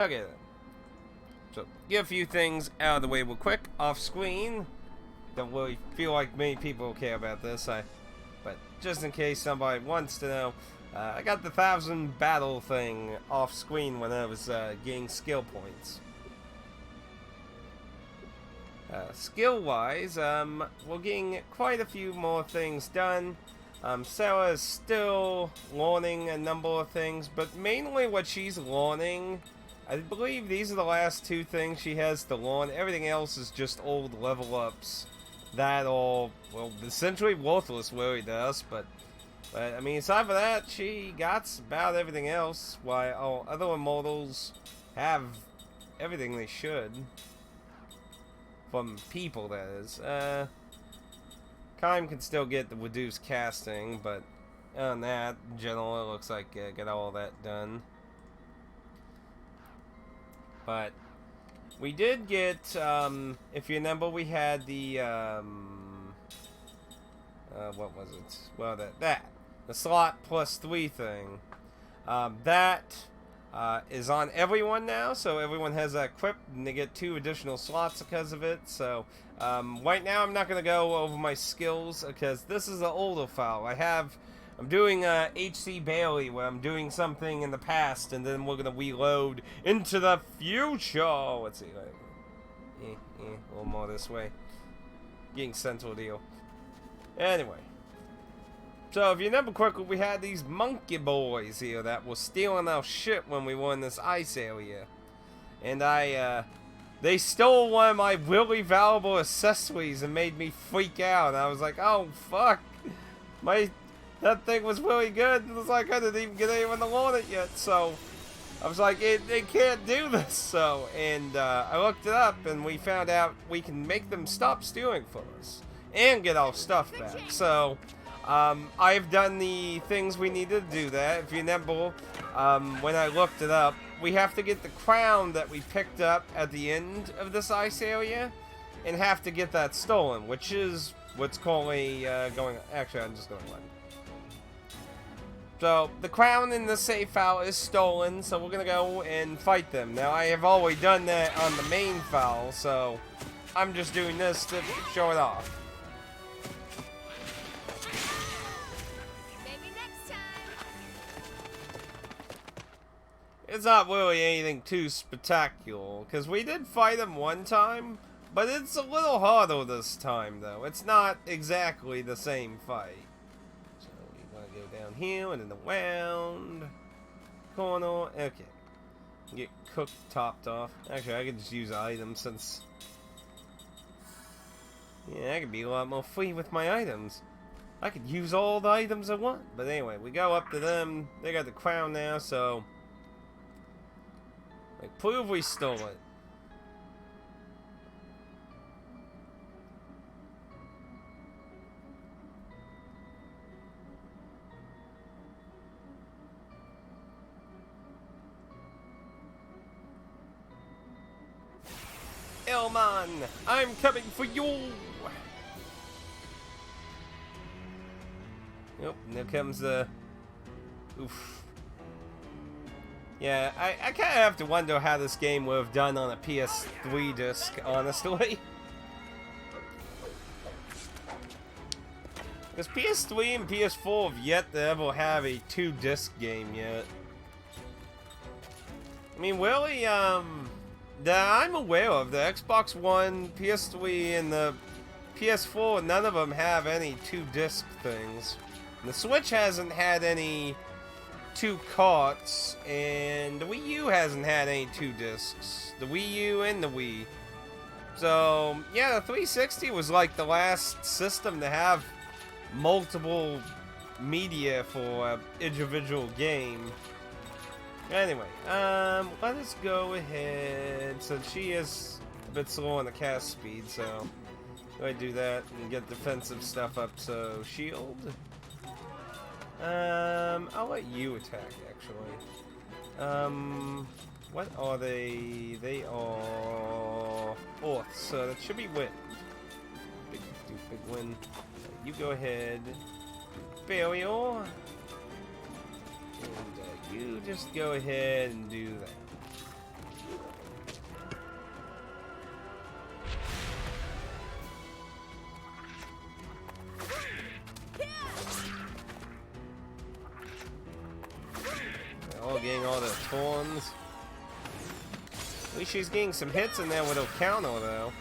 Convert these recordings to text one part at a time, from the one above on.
Okay then. So, get a few things out of the way real quick, off screen. Don't really feel like many people care about this, but just in case somebody wants to know, I got the 1,000 battle thing off screen when I was getting skill points. Skill-wise, we're getting quite a few more things done. Sarah is still learning a number of things, but mainly what she's learning, I believe these are the last two things she has to learn. Everything else is just old level ups that are, well, essentially worthless really to us, but I mean, aside from that, she got about everything else, while other immortals have everything they should. From people, that is. Kime can still get the reduced casting, but on that, in general, it looks like got all that done. But we did get, if you remember, we had the, what was it? Well, the slot plus 3 thing. That is on everyone now, so everyone has that equipped, and they get 2 additional slots because of it. So right now I'm not going to go over my skills because this is an older file. I'm doing HC Bailey, where I'm doing something in the past, and then we're going to reload into the future. Let's see, a little more this way. Getting central deal. Anyway. So, if you remember quickly, we had these monkey boys here that were stealing our shit when we were in this ice area. And they stole one of my really valuable accessories and made me freak out. And I was like, oh, fuck. That thing was really good. It was like I didn't even get anyone to learn it yet. So, I was like, they can't do this. So, and I looked it up and we found out we can make them stop stealing from us. And get our stuff back. So, I've done the things we needed to do that. If you remember, when I looked it up, we have to get the crown that we picked up at the end of this ice area, and have to get that stolen, which is what's currently going on. Actually, I'm just going to run. So, the crown in the save file is stolen, so we're going to go and fight them. Now, I have already done that on the main file, so I'm just doing this to show it off. It's not really anything too spectacular, because we did fight him one time, but it's a little harder this time, though. It's not exactly the same fight. So we're going to go down here and then around. Corner. Okay. Get cooked, topped off. Actually, I could just use items since... yeah, I could be a lot more free with my items. I could use all the items I want. But anyway, we go up to them. They got the crown now, so... like, prove we stole it. Elman, I'm coming for you! Yep, and there comes the... oof. Yeah, I kind of have to wonder how this game would have done on a PS3 disc, honestly. Because PS3 and PS4 have yet to ever have a 2-disc game yet. I mean, really, that I'm aware of, the Xbox One, PS3, and the PS4, none of them have any 2-disc things. And the Switch hasn't had any 2 carts, and the Wii U hasn't had any 2 discs. The Wii U and the Wii. So, yeah, the 360 was like the last system to have multiple media for an individual game. Anyway, let us go ahead, since she is a bit slow on the cast speed, so go ahead and do that and get defensive stuff up, so shield. I'll let you attack, actually. What are they? They are Earth, so that should be wind. Big wind. You go ahead. Barrier. And you just go ahead and do that. getting all the thorns. At least she's getting some hits in there with her counter, though.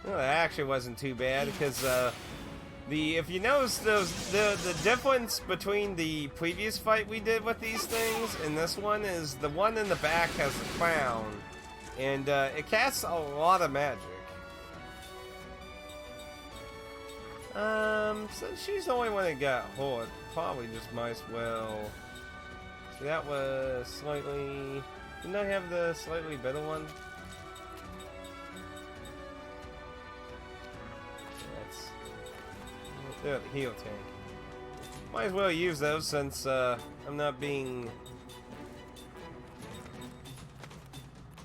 Well, that actually wasn't too bad because if you notice the difference between the previous fight we did with these things and this one is the one in the back has the crown, and it casts a lot of magic. Since she's the only one that got hurt, probably just might as well. So that was slightly. Didn't I have the slightly better one? The heal tank. Might as well use those since I'm not being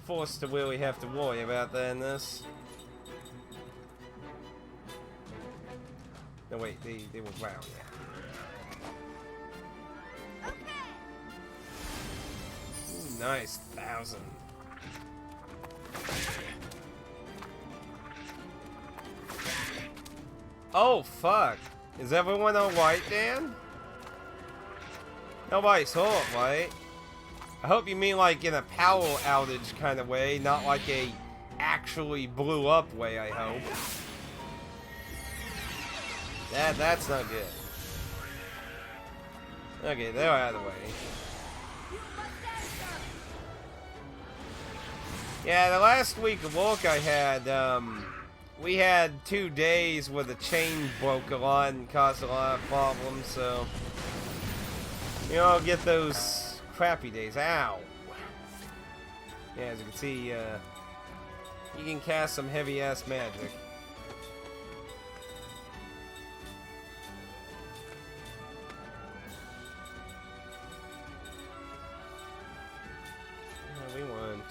forced to really have to worry about that in this. No wait, they were round, yeah. Ooh, nice, 1,000. Oh, fuck. Is everyone alright, Dan? Nobody's hurt, right? I hope you mean like in a power outage kind of way, not like a actually blew up way, I hope. That's not good. Okay, they're out of the way. Yeah, the last week of work I had, we had 2 days where the chain broke a lot and caused a lot of problems, so you know, get those crappy days. Ow! Yeah, as you can see, you can cast some heavy-ass magic. Yeah, we want...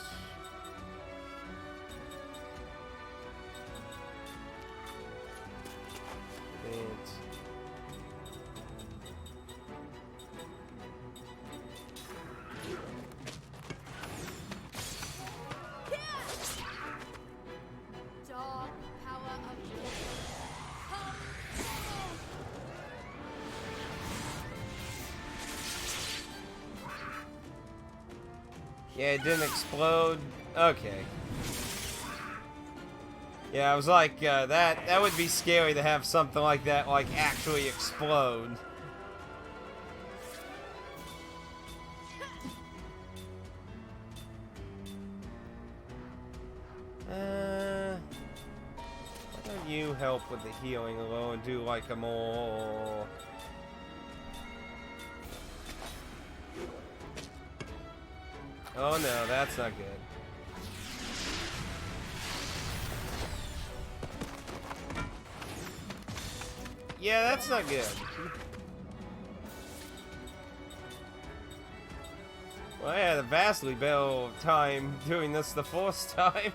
Yeah, it didn't explode. Okay. Yeah, I was like, that would be scary to have something like that, like, actually explode. Why don't you help with the healing alone and do, like, a more... Oh no, that's not good. Yeah, that's not good. Well, I had a vastly better time doing this the first time.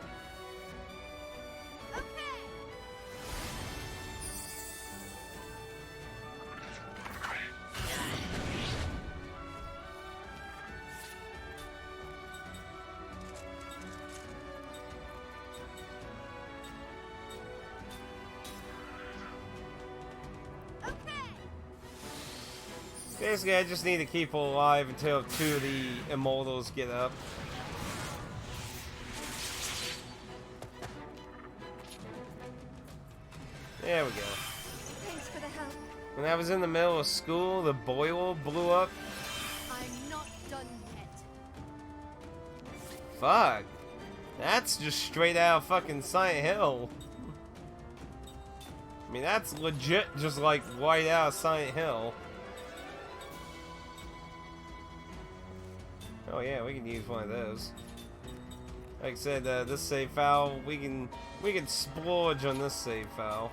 Basically, I just need to keep her alive until 2 of the immortals get up. There we go. Thanks for the help. When I was in the middle of school, the boiler blew up. I'm not done yet. Fuck. That's just straight out of fucking Silent Hill. I mean, that's legit just like right out of Silent Hill. Oh yeah, we can use one of those. Like I said, this save file, we can splurge on this save file.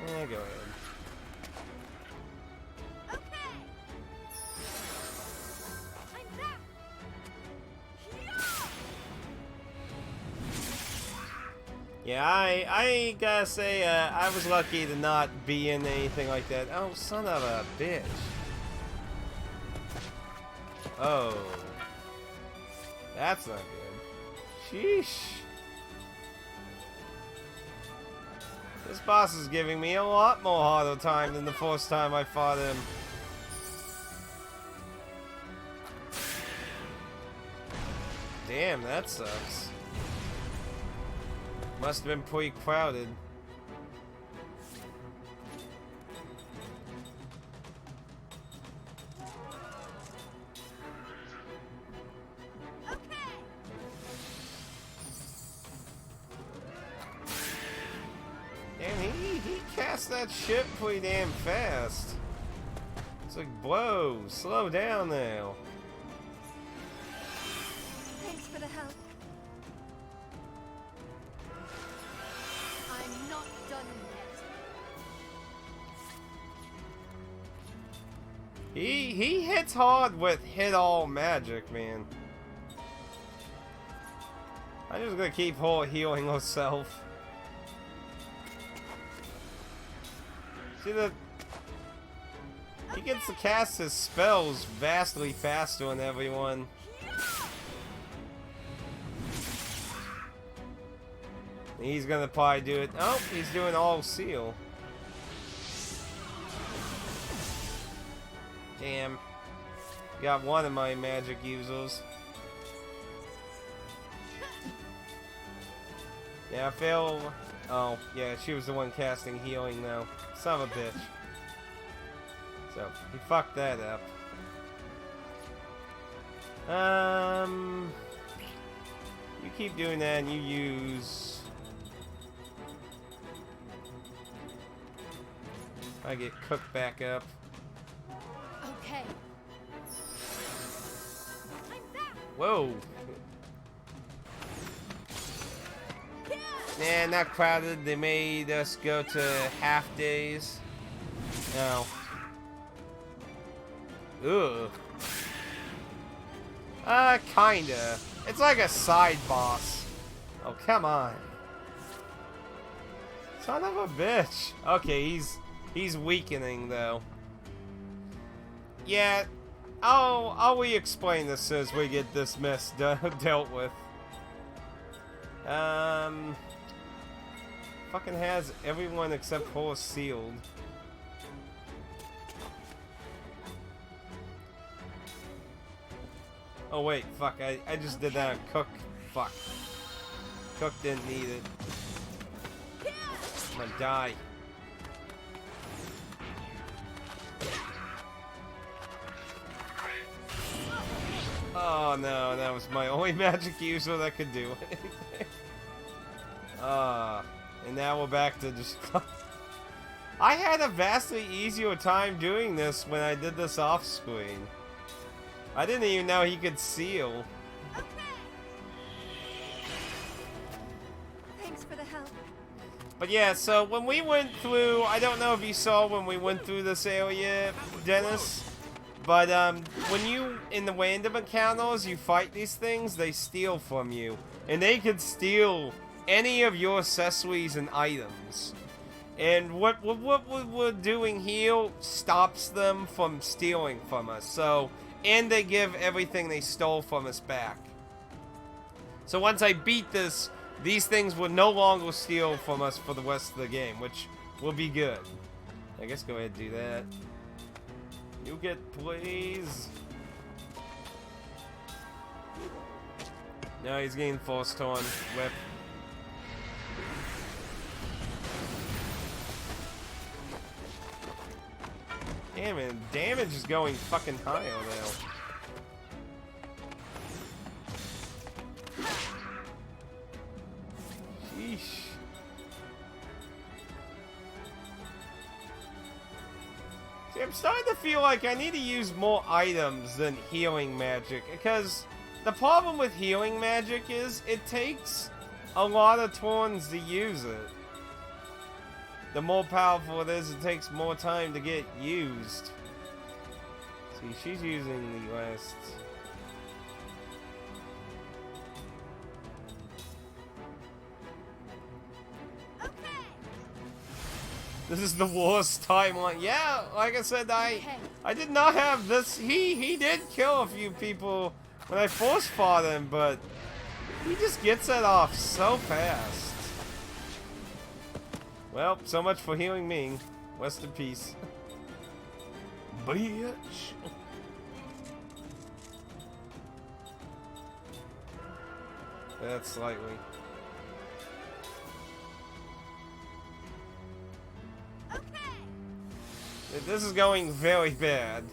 Yeah, go ahead. Okay. I'm back. Yeah, I gotta say, I was lucky to not be in anything like that. Oh, son of a bitch. Oh. That's not good. Sheesh. This boss is giving me a lot more harder time than the first time I fought him. Damn, that sucks. Must have been pretty crowded. Damn, he cast that shit pretty damn fast. It's like, whoa, slow down now. Thanks for the help. I'm not done yet. He hits hard with hit all magic, man. I'm just gonna keep healing herself. See the he gets to cast his spells vastly faster than everyone. He's gonna probably do it. Oh, he's doing all seal. Damn. Got one of my magic users. Yeah, I feel. Oh, yeah, she was the one casting healing now. Son of a bitch. So, he fucked that up. You keep doing that and you use... I get cooked back up. Okay. I'm back. Whoa! Nah, not crowded. They made us go to half days. No. Ugh. Kinda. It's like a side boss. Oh, come on. Son of a bitch. Okay, he's weakening though. Yeah. I'll re-explain this as we get this mess dealt with. Fucking has everyone except her sealed. Oh wait, fuck, I just did that on Cook. Fuck. Cook didn't need it. I'm gonna die. Oh no, that was my only magic user that could do it. And now we're back to just... I had a vastly easier time doing this when I did this off screen. I didn't even know he could seal. Okay. Thanks for the help. But yeah, so when we went through, I don't know if you saw when we went through this area, Dennis, but when you, in the random encounters, you fight these things, they steal from you. And they could steal any of your accessories and items. And what we're doing here stops them from stealing from us. So, and they give everything they stole from us back. So once I beat this, these things will no longer steal from us for the rest of the game, which will be good. I guess go ahead and do that. You get please. No, he's getting forced on whip. Damn it, damage is going fucking high now. Sheesh. See, I'm starting to feel like I need to use more items than healing magic, because the problem with healing magic is it takes a lot of turns to use it. The more powerful it is, it takes more time to get used. See, she's using the last... This is the worst timeline. Yeah, like I said, I did not have this. He did kill a few people when I first fought him, but he just gets it off so fast. Well, so much for healing me. Rest in peace. Bitch. That's slightly. Okay. This is going very bad.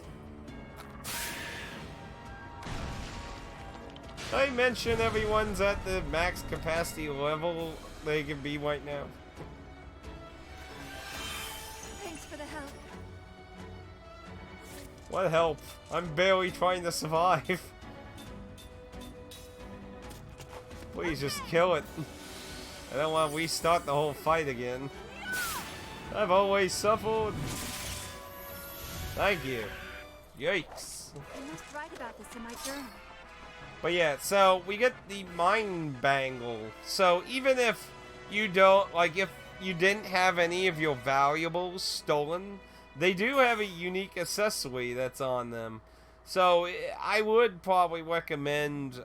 Did I mention everyone's at the max capacity level they can be right now? Thanks for the help. What help? I'm barely trying to survive. Please just kill it. I don't want to restart the whole fight again. I've always suffered. Thank you. Yikes. I must write about this in my journal. But yeah, so we get the mind bangle. So even if you don't, like if you didn't have any of your valuables stolen, they do have a unique accessory that's on them. So I would probably recommend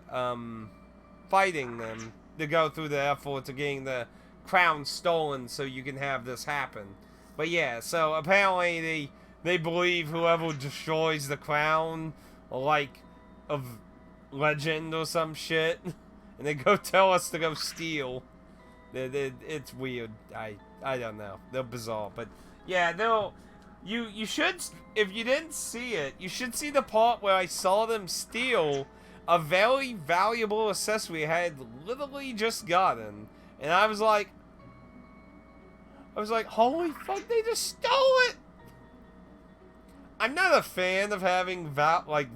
fighting them to go through the effort to getting the crown stolen so you can have this happen. But yeah, so apparently they believe whoever destroys the crown, like, of legend or some shit, and they go tell us to go steal. It's weird. I don't know. They're bizarre, but yeah, they'll. You should, if you didn't see it, you should see the part where I saw them steal a very valuable accessory I had literally just gotten, and I was like, holy fuck, they just stole it! I'm not a fan of having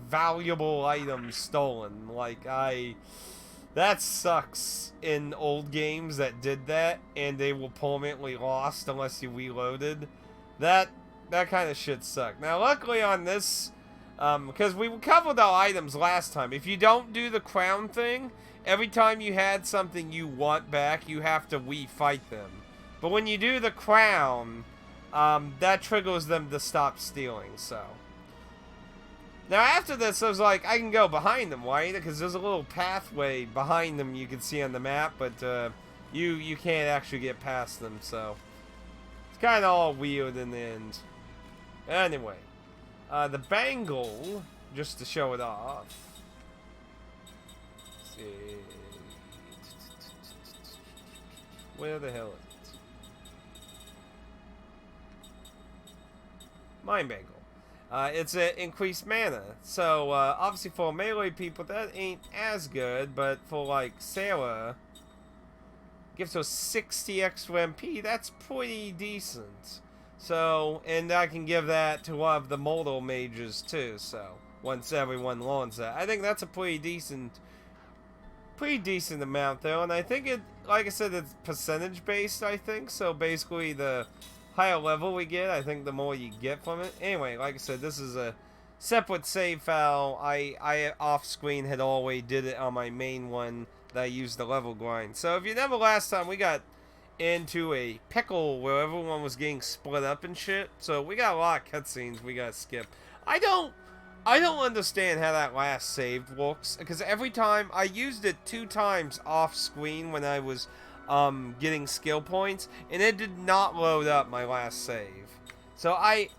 valuable items stolen. That sucks in old games that did that, and they were permanently lost unless you reloaded. That kind of shit sucked. Now, luckily on this, because we covered our items last time. If you don't do the crown thing, every time you had something you want back, you have to re-fight them. But when you do the crown, that triggers them to stop stealing, so. Now after this, I was like, I can go behind them, right? Because there's a little pathway behind them you can see on the map, but you can't actually get past them, so. It's kind of all weird in the end. Anyway, the bangle, just to show it off. Let's see. Where the hell is it? Mind bangle. It's an increased mana. So, obviously for melee people, that ain't as good, but for, like, Sarah, gives us 60 extra MP, that's pretty decent. So, and I can give that to one of the mortal mages, too, so, once everyone learns that. I think that's a pretty decent amount, though, and I think it, like I said, it's percentage-based, I think, so basically the higher level we get, I think the more you get from it. Anyway, like I said, this is a separate save file. I off-screen had already did it on my main one that I used the level grind. So if you remember last time, we got into a pickle where everyone was getting split up and shit. So we got a lot of cutscenes we gotta skip. I don't understand how that last save works, because every time I used it 2 times off-screen when I was getting skill points, and it did not load up my last save. So I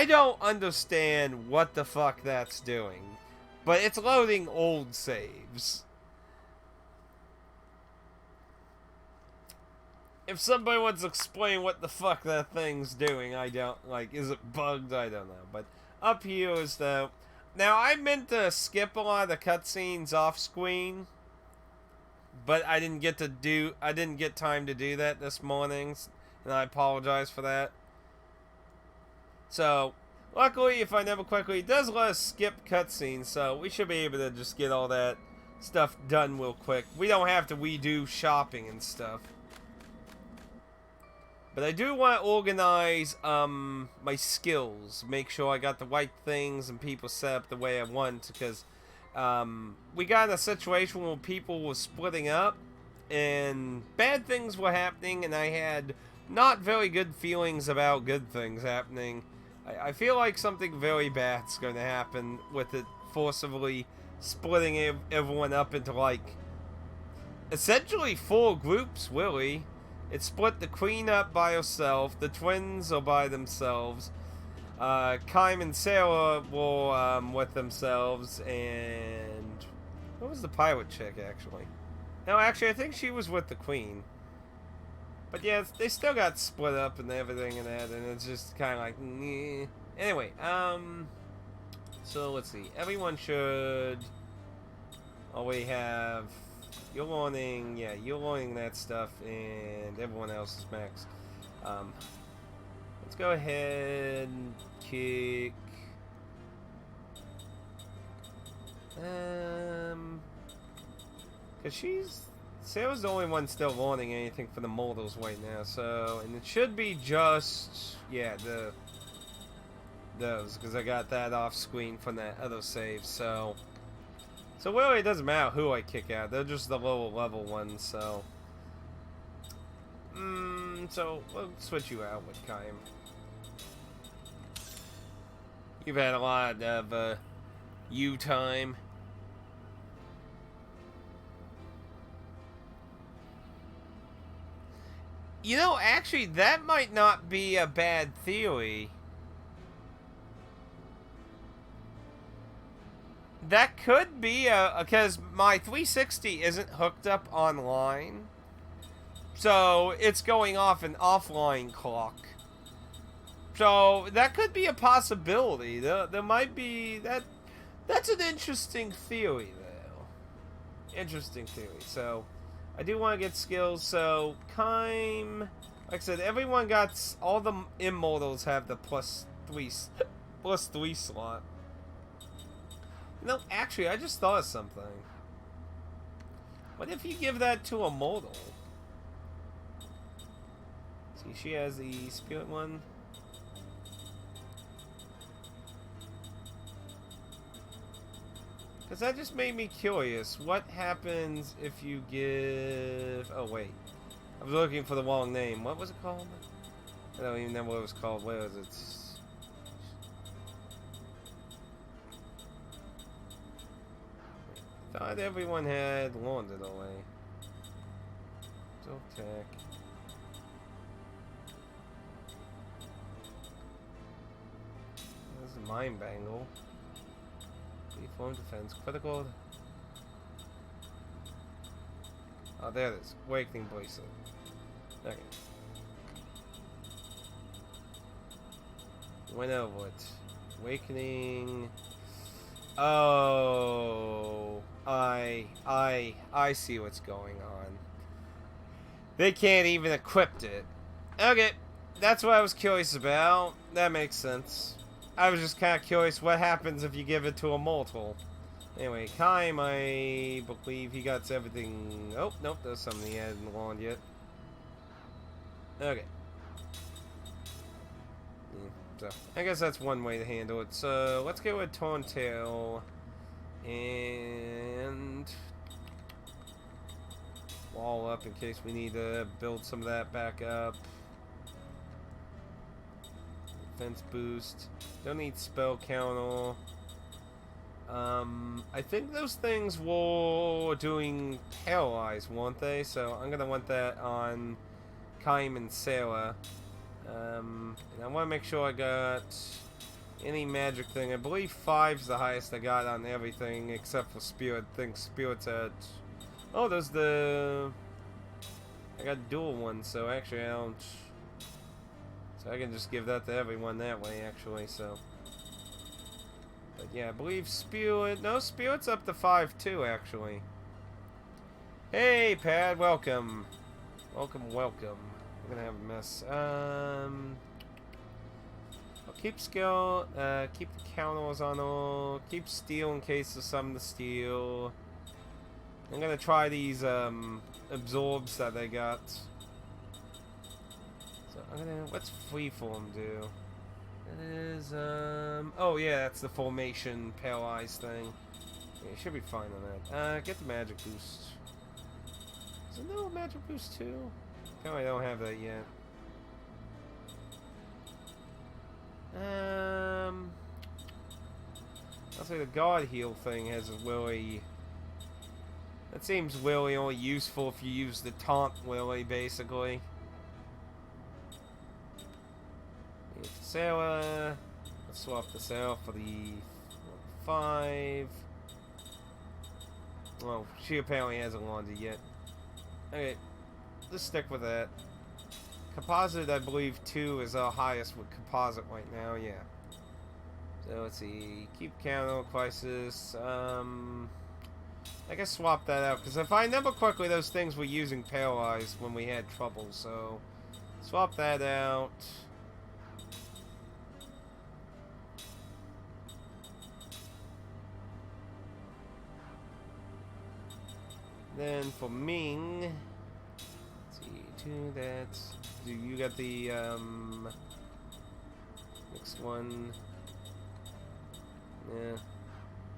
don't understand what the fuck that's doing, but it's loading old saves. If somebody wants to explain what the fuck that thing's doing, I don't, like, is it bugged? I don't know. But up here is the... Now, I meant to skip a lot of the cutscenes off-screen, but I didn't get time to do that this morning, and I apologize for that. So, luckily, if I remember correctly, it does let us skip cutscenes, so we should be able to just get all that stuff done real quick. We don't have to redo shopping and stuff. But I do want to organize my skills, make sure I got the right things and people set up the way I want, because we got in a situation where people were splitting up and bad things were happening, and I had not very good feelings about good things happening. I feel like something very bad's going to happen with it forcibly splitting everyone up into, like, essentially 4 groups, really. It split the queen up by herself. The twins are by themselves. Kym and Sarah were with themselves, and what was the pirate chick actually? No, actually, I think she was with the queen. But yeah, they still got split up and everything and that, and it's just kind of like, meh. Anyway, so let's see. Everyone should. Oh, we have. You're learning, yeah, you're learning that stuff, and everyone else is maxed. Let's go ahead and kick. Cause Sarah's the only one still learning anything for the mortals right now, so, and it should be just, yeah, those, because I got that off screen from that other save, so really it doesn't matter who I kick out, they're just the lower level ones, so, so we'll switch you out with Kym. You've had a lot of, you time. You know, actually, that might not be a bad theory. That could be because my 360 isn't hooked up online. So, it's going off an offline clock. So, that could be a possibility. There might be... That's an interesting theory, though. Interesting theory. So, I do want to get skills. So, Kym... Like I said, everyone got... All the immortals have the plus 3 slot. No, actually, I just thought of something. What if you give that to a mortal? See, she has the spirit one. Because that just made me curious. What happens if you give... Oh, wait. I was looking for the wrong name. What was it called? I don't even know what it was called. Where was it? Thought everyone had loaned it away. Tech. There's the Mind Bangle. Deform defense. Critical. Oh, there it is. Awakening bracelet. Okay. Went over it. Awakening. Oh, I see what's going on. They can't even equip it. Okay, that's what I was curious about. That makes sense. I was just kind of curious what happens if you give it to a mortal. Anyway, Kym, I believe he got everything. Oh, nope, there's something he hadn't learned yet. Okay. So, I guess that's one way to handle it. So, let's go with Tauntail. And... wall up in case we need to build some of that back up. Defense boost. Don't need spell counter. I think those things were doing paralyze, weren't they? So, I'm gonna want that on Kym and Sarah. And I want to make sure I got any magic thing. I believe 5's the highest I got on everything except for Spirit. I think Spirit's at... Oh, there's the... I got dual ones, so actually I don't... So I can just give that to everyone that way, actually, so... But yeah, I believe Spirit... No, Spirit's up to 5 too, actually. Hey, Pad, welcome. Welcome, welcome. I'm gonna have a mess. I'll keep skill, keep the counters on all, keep steel in case there's something to steal. I'm gonna try these, absorbs that they got. So I'm gonna, what's freeform do? It is, oh yeah, that's the formation paralyze thing. Yeah, you should be fine on that. Get the magic boost. Is there no magic boost too? I don't have that yet. I'll say the God Heal thing has a really... That seems really only useful if you use the taunt Willy, basically. Sarah. Let's swap the Sarah for the 5. Well, she apparently hasn't landed yet. Okay, let's stick with that. Composite, I believe, 2 is our highest with composite right now, yeah. So let's see. Keep counter, crisis. I guess swap that out, because if I remember correctly, those things were using paralyzed when we had trouble, so swap that out. Then for Ming, let's see, 2, that's, you got the, next one, yeah,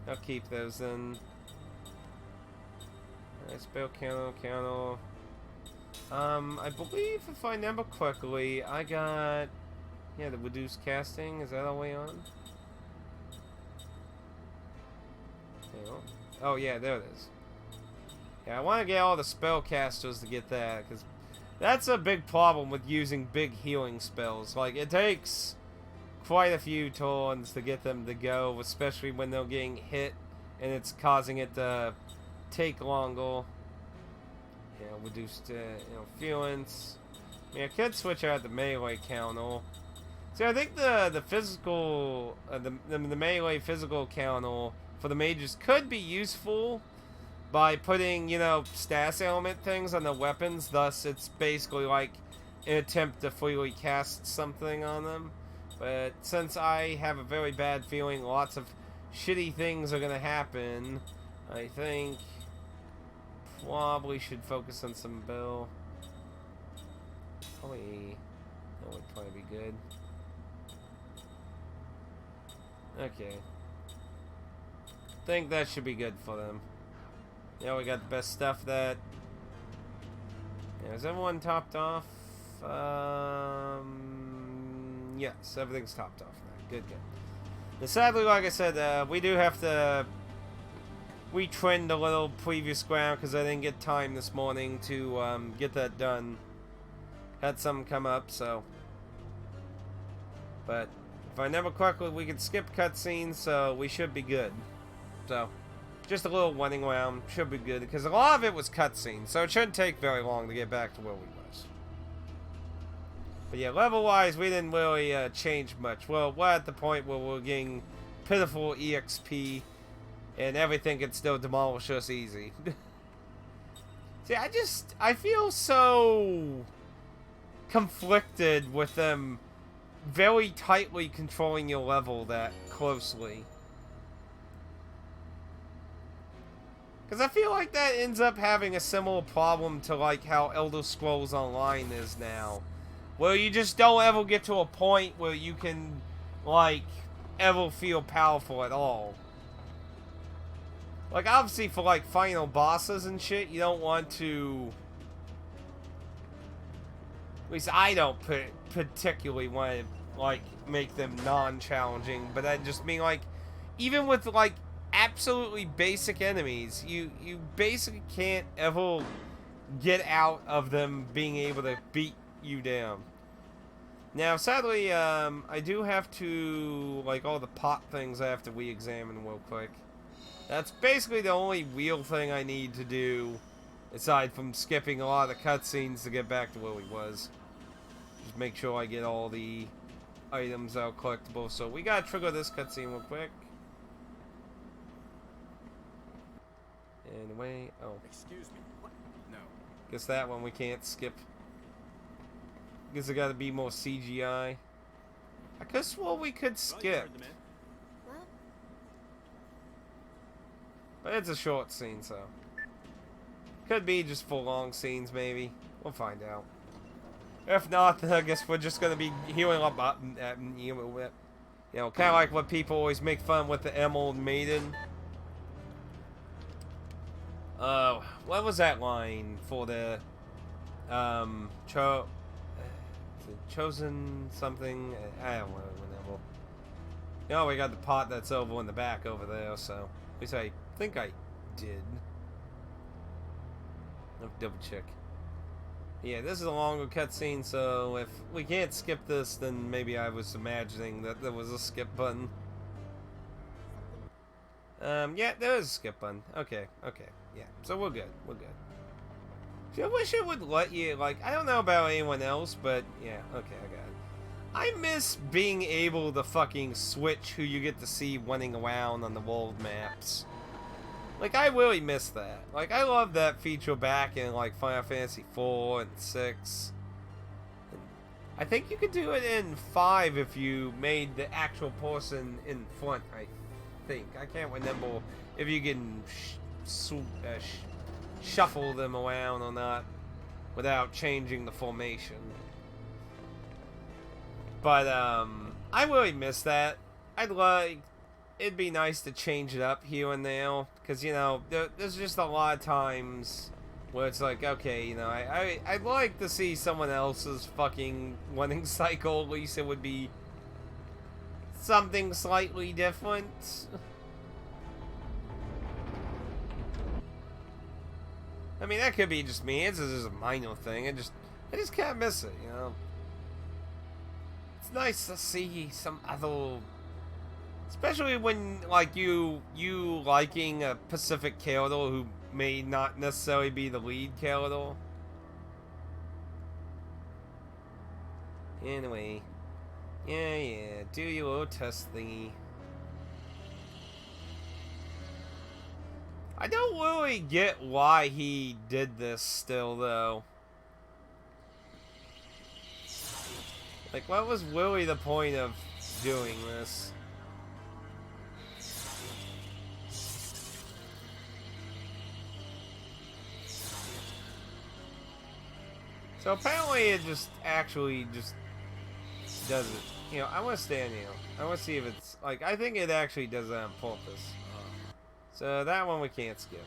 I'll keep those then. Alright, spell counter. I believe if I remember correctly, I got, yeah, the reduced casting, is that all the way on? Yeah. Oh yeah, there it is. Yeah, I want to get all the spellcasters to get that, because that's a big problem with using big healing spells. Like, it takes quite a few turns to get them to go, especially when they're getting hit and it's causing it to take longer. You know, reduced, feelings. I mean, I could switch out the melee counter. See, I think the physical, the melee physical counter for the mages could be useful by putting, status element things on the weapons. Thus, it's basically like an attempt to freely cast something on them. But since I have a very bad feeling lots of shitty things are going to happen, I think probably should focus on some bill. Probably, that would probably be good. Okay. I think that should be good for them. Yeah, we got the best stuff that... Yeah, is everyone topped off? Yes, everything's topped off now. Good. Now, sadly, like I said, we do have to retrend a little previous ground because I didn't get time this morning to get that done. Had something come up, so... But, if I remember correctly, we could skip cutscenes, so we should be good. So... Just a little running around should be good, because a lot of it was cutscenes, so it shouldn't take very long to get back to where we was. But yeah, level-wise, we didn't really change much. Well, we're at the point where we're getting pitiful EXP, and everything can still demolish us easy. See, I feel so conflicted with them very tightly controlling your level that closely. Because I feel like that ends up having a similar problem to like how Elder Scrolls Online is now. Where you just don't ever get to a point where you can, like, ever feel powerful at all. Like, obviously for like final bosses and shit, you don't want to... At least I don't particularly want to, like, make them non-challenging. But I just mean, like, even with, like, absolutely basic enemies, you basically can't ever get out of them being able to beat you down. Now, sadly, I do have to, like, all the pot things I have to re-examine real quick. That's basically the only real thing I need to do, aside from skipping a lot of the cutscenes to get back to where we was. Just make sure I get all the items that are collectible. So we gotta trigger this cutscene real quick. Anyway, oh. Excuse me. What? No. Guess that one we can't skip. Guess it gotta be more CGI. I could swore we could skip. What? But it's a short scene, so. Could be just full long scenes, maybe. We'll find out. If not, then I guess we're just gonna be healing up, you know, kind of like what people always make fun with the Emerald Maiden. What was that line for the, chosen something? I don't know, whatever. You know, we got the pot that's over in the back over there, so. At least I think I did. I'll double check. Yeah, this is a longer cutscene, so if we can't skip this, then maybe I was imagining that there was a skip button. Yeah, there is a skip button. Okay, yeah, so we're good, I wish it would let you, like, I don't know about anyone else, but yeah, okay, I got it. I miss being able to fucking switch who you get to see running around on the world maps. Like, I really miss that. Like, I love that feature back in, like, Final Fantasy 4 and 6. And I think you could do it in 5 if you made the actual person in front, I think. I can't remember if you can shuffle them around or not without changing the formation. But, I really miss that. It'd be nice to change it up here and there, because, you know, there's just a lot of times where it's like, okay, you know, I'd like to see someone else's fucking running cycle. At least it would be something slightly different. I mean, that could be just me. It's just a minor thing. I just can't miss it, you know. It's nice to see some other... Especially when, like, you liking a Pacific character who may not necessarily be the lead character. Anyway. Yeah, do your little test thingy. I don't really get why he did this still, though. Like, what was really the point of doing this? So apparently it just actually just does it. You know, I want to stand here. I want to see if it's... Like, I think it actually does that on purpose. So that one we can't skip.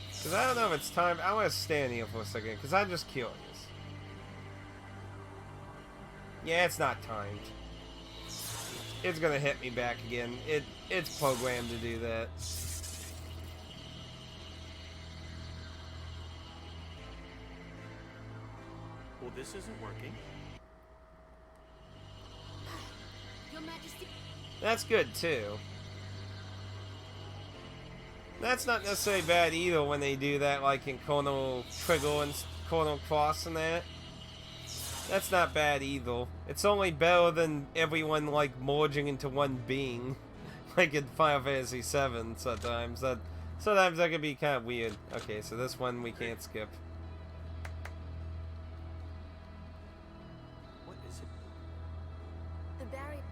Because I don't know if it's time... I want to stand here for a second, because I'm just curious. Yeah, it's not timed. It's gonna hit me back again. It's programmed to do that. Well, this isn't working. Your Majesty. That's good too. That's not necessarily bad either when they do that, like in Chrono Trigger and Chrono Cross and that. That's not bad either. It's only better than everyone, like, merging into one being. Like in Final Fantasy VII sometimes. Sometimes that can be kind of weird. Okay, so this one we can't skip. What is it? The barrier.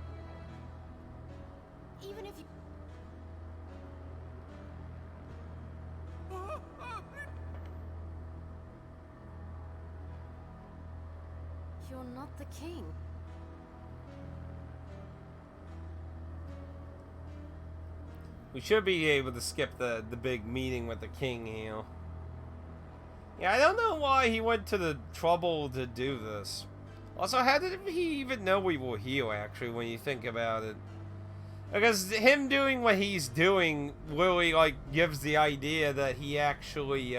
Even if you... You're not the king. We should be able to skip the big meeting with the king here. Yeah, I don't know why he went to the trouble to do this. Also, how did he even know we were here, actually, when you think about it? Because him doing what he's doing really, like, gives the idea that he actually,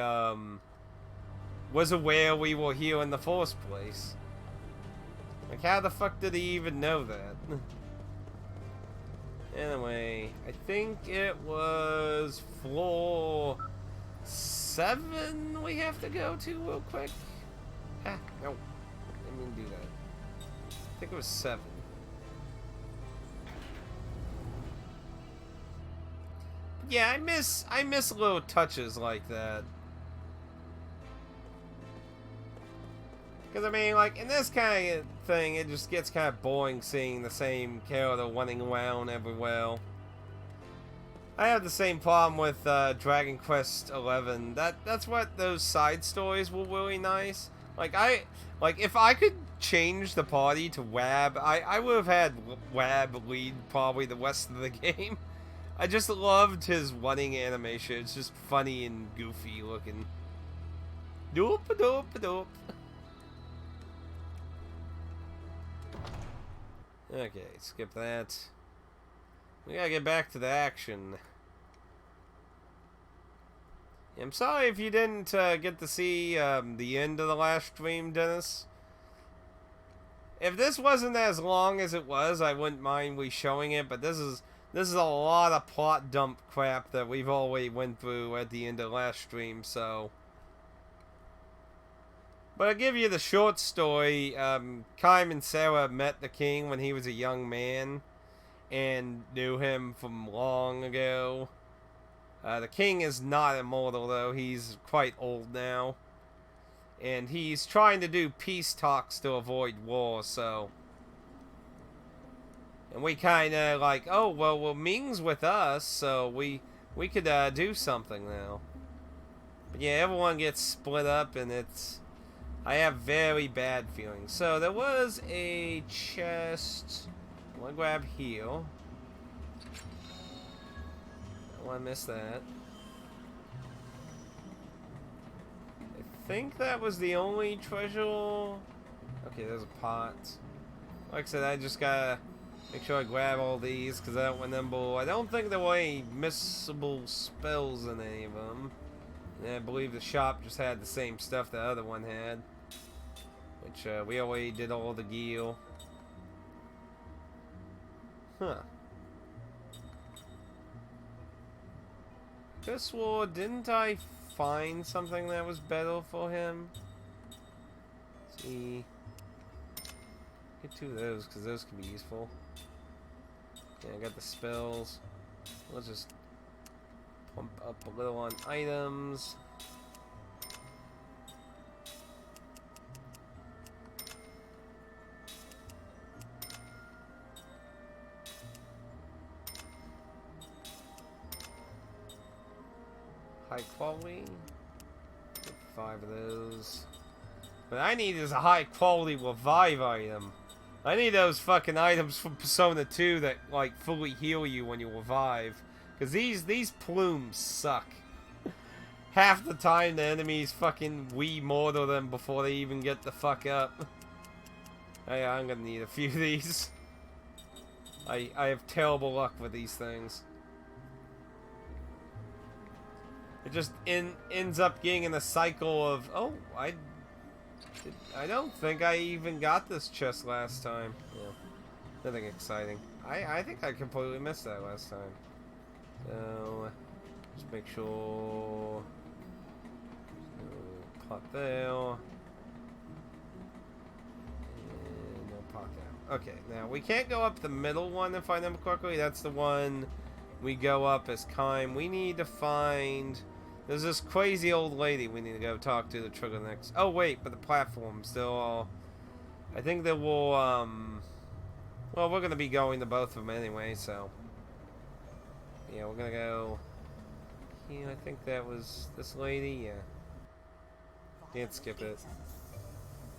was aware we were here in the first place. Like, how the fuck did he even know that? Anyway, I think it was floor 7 we have to go to real quick. Ah, no. Didn't mean to do that. I think it was 7. Yeah, I miss little touches like that. Because, I mean, like, in this kind of thing, it just gets kind of boring seeing the same character running around everywhere. I have the same problem with Dragon Quest XI. That's what those side stories were really nice. Like, if I could change the party to Wab, I would have had Wab lead probably the rest of the game. I just loved his running animation. It's just funny and goofy looking. Doop doop doop. Okay, skip that. We gotta get back to the action. I'm sorry if you didn't get to see the end of the last stream, Dennis. If this wasn't as long as it was, I wouldn't mind we showing it, but this is a lot of plot dump crap that we've already went through at the end of last stream, so. But I'll give you the short story. Kym and Sarah met the king when he was a young man and knew him from long ago. The king is not immortal, though. He's quite old now. And he's trying to do peace talks to avoid war, so. And we kind of like, oh, well, Ming's with us, so we could do something now. But yeah, everyone gets split up, and it's. I have very bad feelings. So there was a chest. I want to grab heal. I want to miss that. I think that was the only treasure. Okay, there's a pot. Like I said, I just gotta make sure I grab all these because I don't remember. I don't think there were any missable spells in any of them. And I believe the shop just had the same stuff the other one had. Which we already did all the gear. Huh. This war, didn't I find something that was better for him? Let's see. Get two of those because those can be useful. Yeah, I got the spells. Let's just pump up a little on items. High quality. Get 5 of those. What I need is a high quality revive item. I need those fucking items from Persona 2 that like fully heal you when you revive. Cause these plumes suck. Half the time the enemies fucking mortar them before they even get the fuck up. Oh yeah, I'm gonna need a few of these. I have terrible luck with these things. It just ends up getting in a cycle of, oh, I don't think I even got this chest last time. Yeah, nothing exciting. I think I completely missed that last time. So, just make sure. Pot there. And no pot there. Okay, now we can't go up the middle one if I remember correctly. That's the one we go up as Kym. We need to find. There's this crazy old lady we need to go talk to trigger next. Oh wait, but the platforms, they're all. I think they will. Well, we're gonna be going to both of them anyway, so. Yeah, we're gonna go. Yeah, I think that was this lady. Yeah. Can't skip it.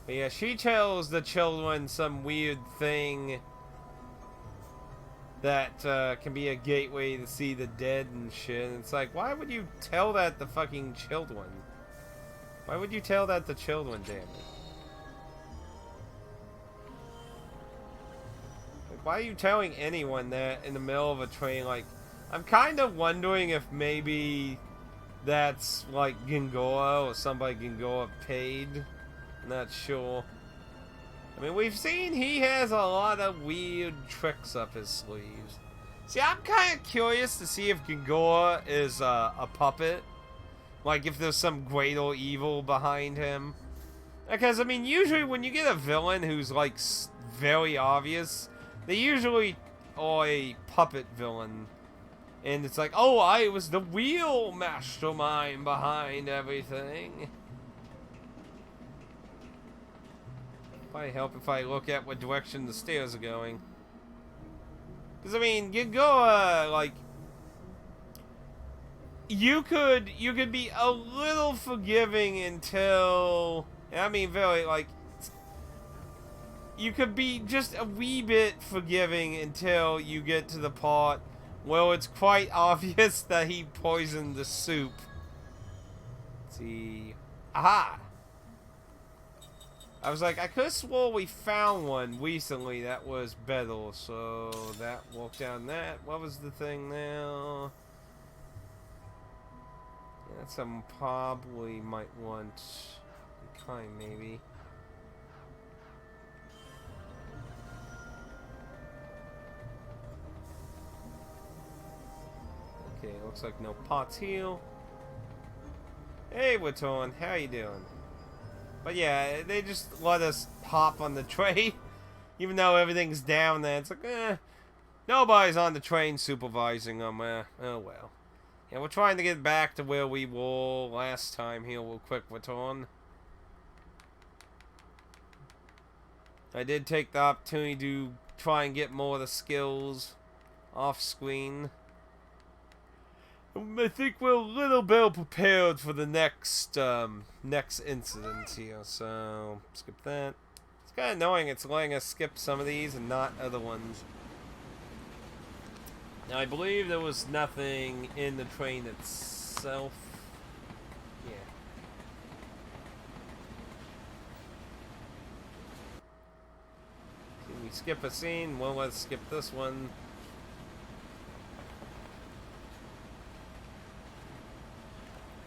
But yeah, she tells the children some weird thing that can be a gateway to see the dead and shit. And it's like, why would you tell that to fucking children? Why would you tell that to children, damn it? Like, why are you telling anyone that in the middle of a train? Like, I'm kind of wondering if maybe that's like Gingora or somebody Gingora paid. I'm not sure. I mean, we've seen he has a lot of weird tricks up his sleeves. See, I'm kind of curious to see if Gingora is a puppet. Like, if there's some greater evil behind him. Because, I mean, usually when you get a villain who's, like, very obvious, they usually are a puppet villain. And it's like, oh, I was the real mastermind behind everything. Probably help if I look at what direction the stairs are going. Because, I mean, you go, like... You could be a little forgiving until... I mean, very, like... You could be just a wee bit forgiving until you get to the part where it's quite obvious that he poisoned the soup. Let's see... Aha! I was like, I could have swore we found one recently that was better, so that walked down that. What was the thing now? That's something probably might want. Kind, maybe. Okay, looks like no pots here. Hey, Waton, how you doing? But yeah, they just let us hop on the train, even though everything's down there. It's like, nobody's on the train supervising them. Oh well. Yeah, we're trying to get back to where we were last time here real quick, Waton. I did take the opportunity to try and get more of the skills off screen. I think we're a little bit prepared for the next incident here, so skip that. It's kind of annoying it's letting us skip some of these and not other ones. Now I believe there was nothing in the train itself. Yeah. Can we skip a scene? Well, let's skip this one.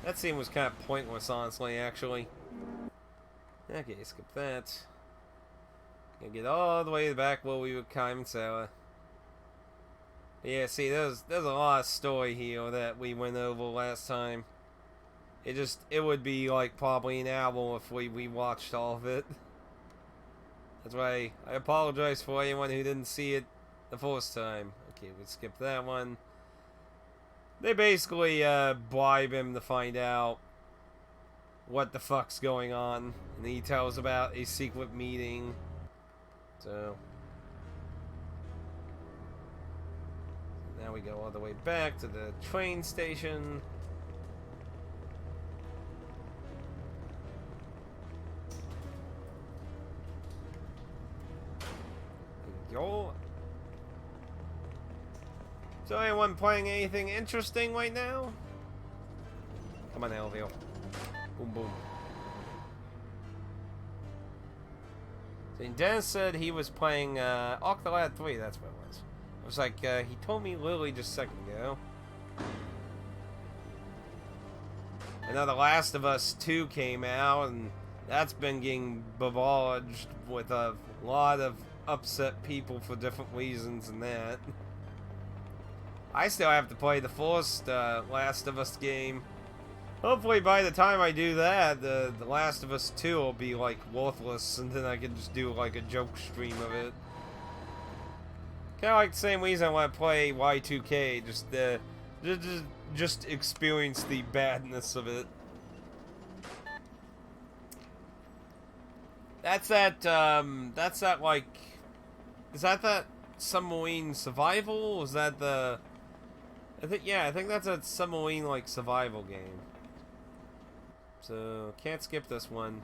That scene was kind of pointless, honestly, actually. Okay, skip that. Gonna get all the way to the back where we were Kime Sour. Yeah, see, there's a lot of story here that we went over last time. It would be like probably an hour if we watched all of it. That's why I apologize for anyone who didn't see it the first time. Okay, we skip that one. They basically bribe him to find out what the fuck's going on, and he tells about a secret meeting. So now we go all the way back to the train station. Yo. So anyone playing anything interesting right now? Come on, Elvio. Boom, boom. So Dennis said he was playing Octolad 3, that's what it was. It was like, he told me literally just a second ago. And now The Last of Us 2 came out, and that's been getting bevaged with a lot of upset people for different reasons and that. I still have to play the first Last of Us game. Hopefully by the time I do that, the Last of Us 2 will be like worthless, and then I can just do like a joke stream of it. Kind of like the same reason I want to play Y2K, just experience the badness of it. That's that like, is that submarine survival? Or is that the? I think that's a submarine like survival game. So can't skip this one.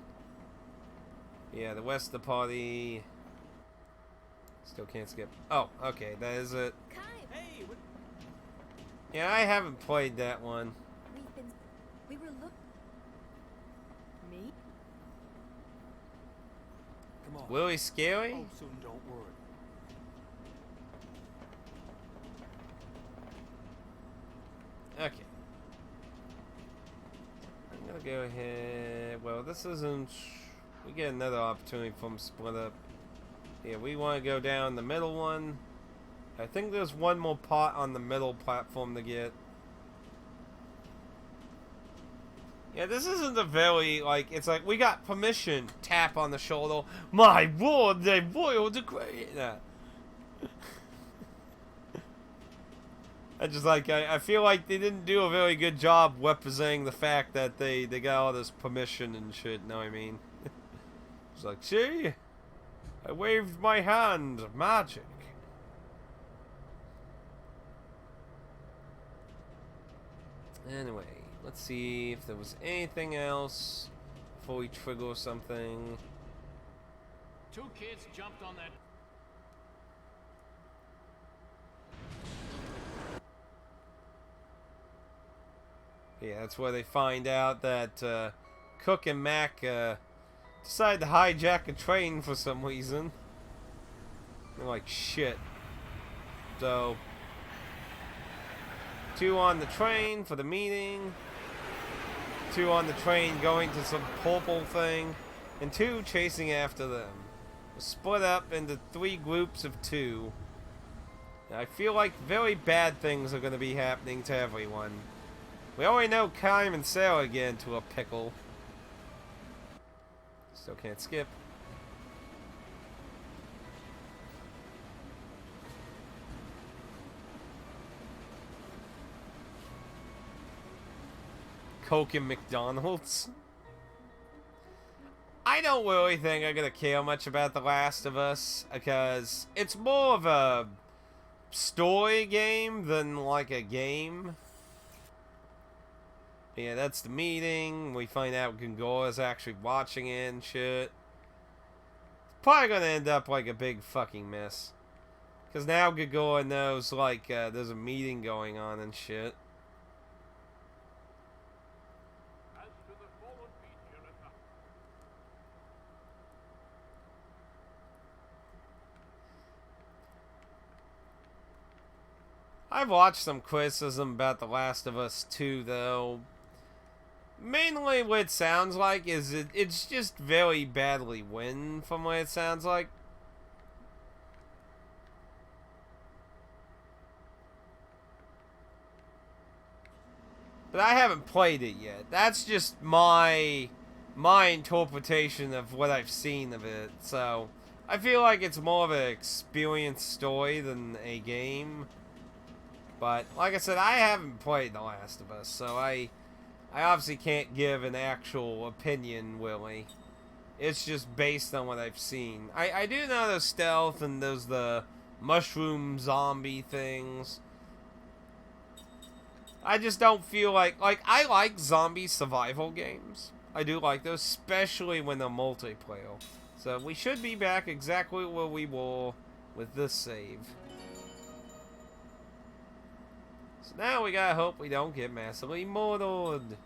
Yeah, the West of the Party. Still can't skip. Oh, okay, that is it. Hey, what? Yeah, I haven't played that one. We were Me? Come on. Really scary? Oh, soon, don't worry. Okay. I'm gonna go ahead. Well, this isn't. We get another opportunity from Split Up. Yeah, we want to go down the middle one. I think there's one more pot on the middle platform to get. Yeah, this isn't a very, like, it's like, we got permission. Tap on the shoulder. My word, they royal decree. Nah. I feel like they didn't do a very good job representing the fact that they got all this permission and shit, know what I mean? It's like, see? I waved my hand. Magic. Anyway, let's see if there was anything else before we trigger something. 2 kids jumped on that. Yeah, that's where they find out that Cook and Mac decided to hijack a train for some reason. They're like, shit. So, 2 on the train for the meeting. 2 on the train going to some purple thing, and 2 chasing after them. We're split up into 3 groups of 2. I feel like very bad things are going to be happening to everyone. We already know Kime and Sarah get into a pickle. Still can't skip. Coke and McDonald's. I don't really think I'm gonna care much about The Last of Us because it's more of a story game than like a game. Yeah, that's the meeting. We find out Gungora's actually watching it and shit. It's probably gonna end up like a big fucking mess. Because now Gungora knows like there's a meeting going on and shit. I've watched some criticism about The Last of Us 2, though. Mainly what it sounds like is it's just very badly written from what it sounds like. But I haven't played it yet. That's just my interpretation of what I've seen of it. So, I feel like it's more of an experience story than a game. But, like I said, I haven't played The Last of Us, so I obviously can't give an actual opinion, really. It's just based on what I've seen. I do know there's stealth and there's the mushroom zombie things. I just don't feel like I like zombie survival games. I do like those, especially when they're multiplayer. So we should be back exactly where we were with this save. So now we gotta hope we don't get massively murdered.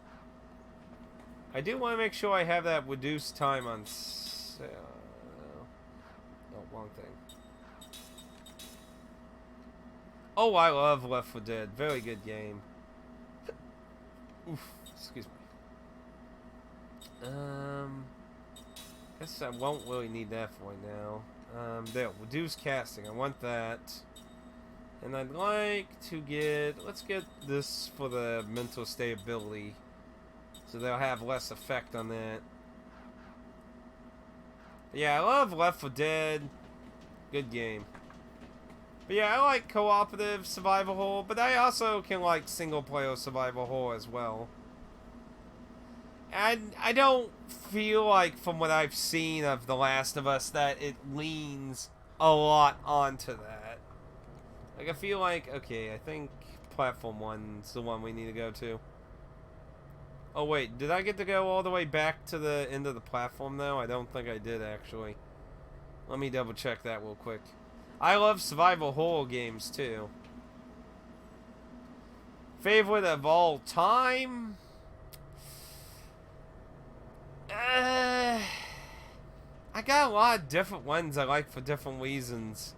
I do want to make sure I have that reduced time on sale. Oh, wrong thing. Oh, I love Left 4 Dead. Very good game. Oof, excuse me. Guess I won't really need that for right now. There, reduce casting. I want that. And I'd like to get... Let's get this for the mental stability. So they'll have less effect on that. But yeah, I love Left 4 Dead. Good game. But yeah, I like cooperative survival horror, but I also can like single-player survival horror as well. And I don't feel like, from what I've seen of The Last of Us, that it leans a lot onto that. Like, I feel like, okay, I think Platform 1's the one we need to go to. Oh, wait, did I get to go all the way back to the end of the platform, though? I don't think I did, actually. Let me double-check that real quick. I love survival horror games, too. Favorite of all time? I got a lot of different ones I like for different reasons.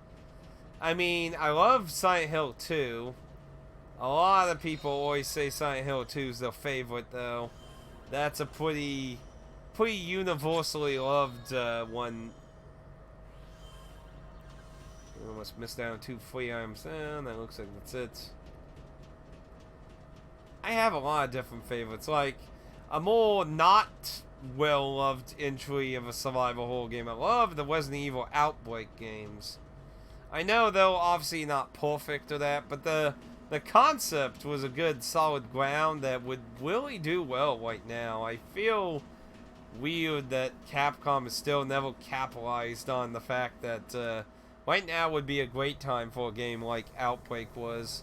I mean, I love Silent Hill 2. A lot of people always say Silent Hill 2 is their favorite, though. That's a pretty universally loved one. We almost missed out on 2 free items. That looks like that's it. I have a lot of different favorites. Like, a more not well-loved entry of a survival horror game. I love the Resident Evil Outbreak games. I know they're obviously not perfect or that, but the concept was a good solid ground that would really do well right now. I feel weird that Capcom has still never capitalized on the fact that right now would be a great time for a game like Outbreak was.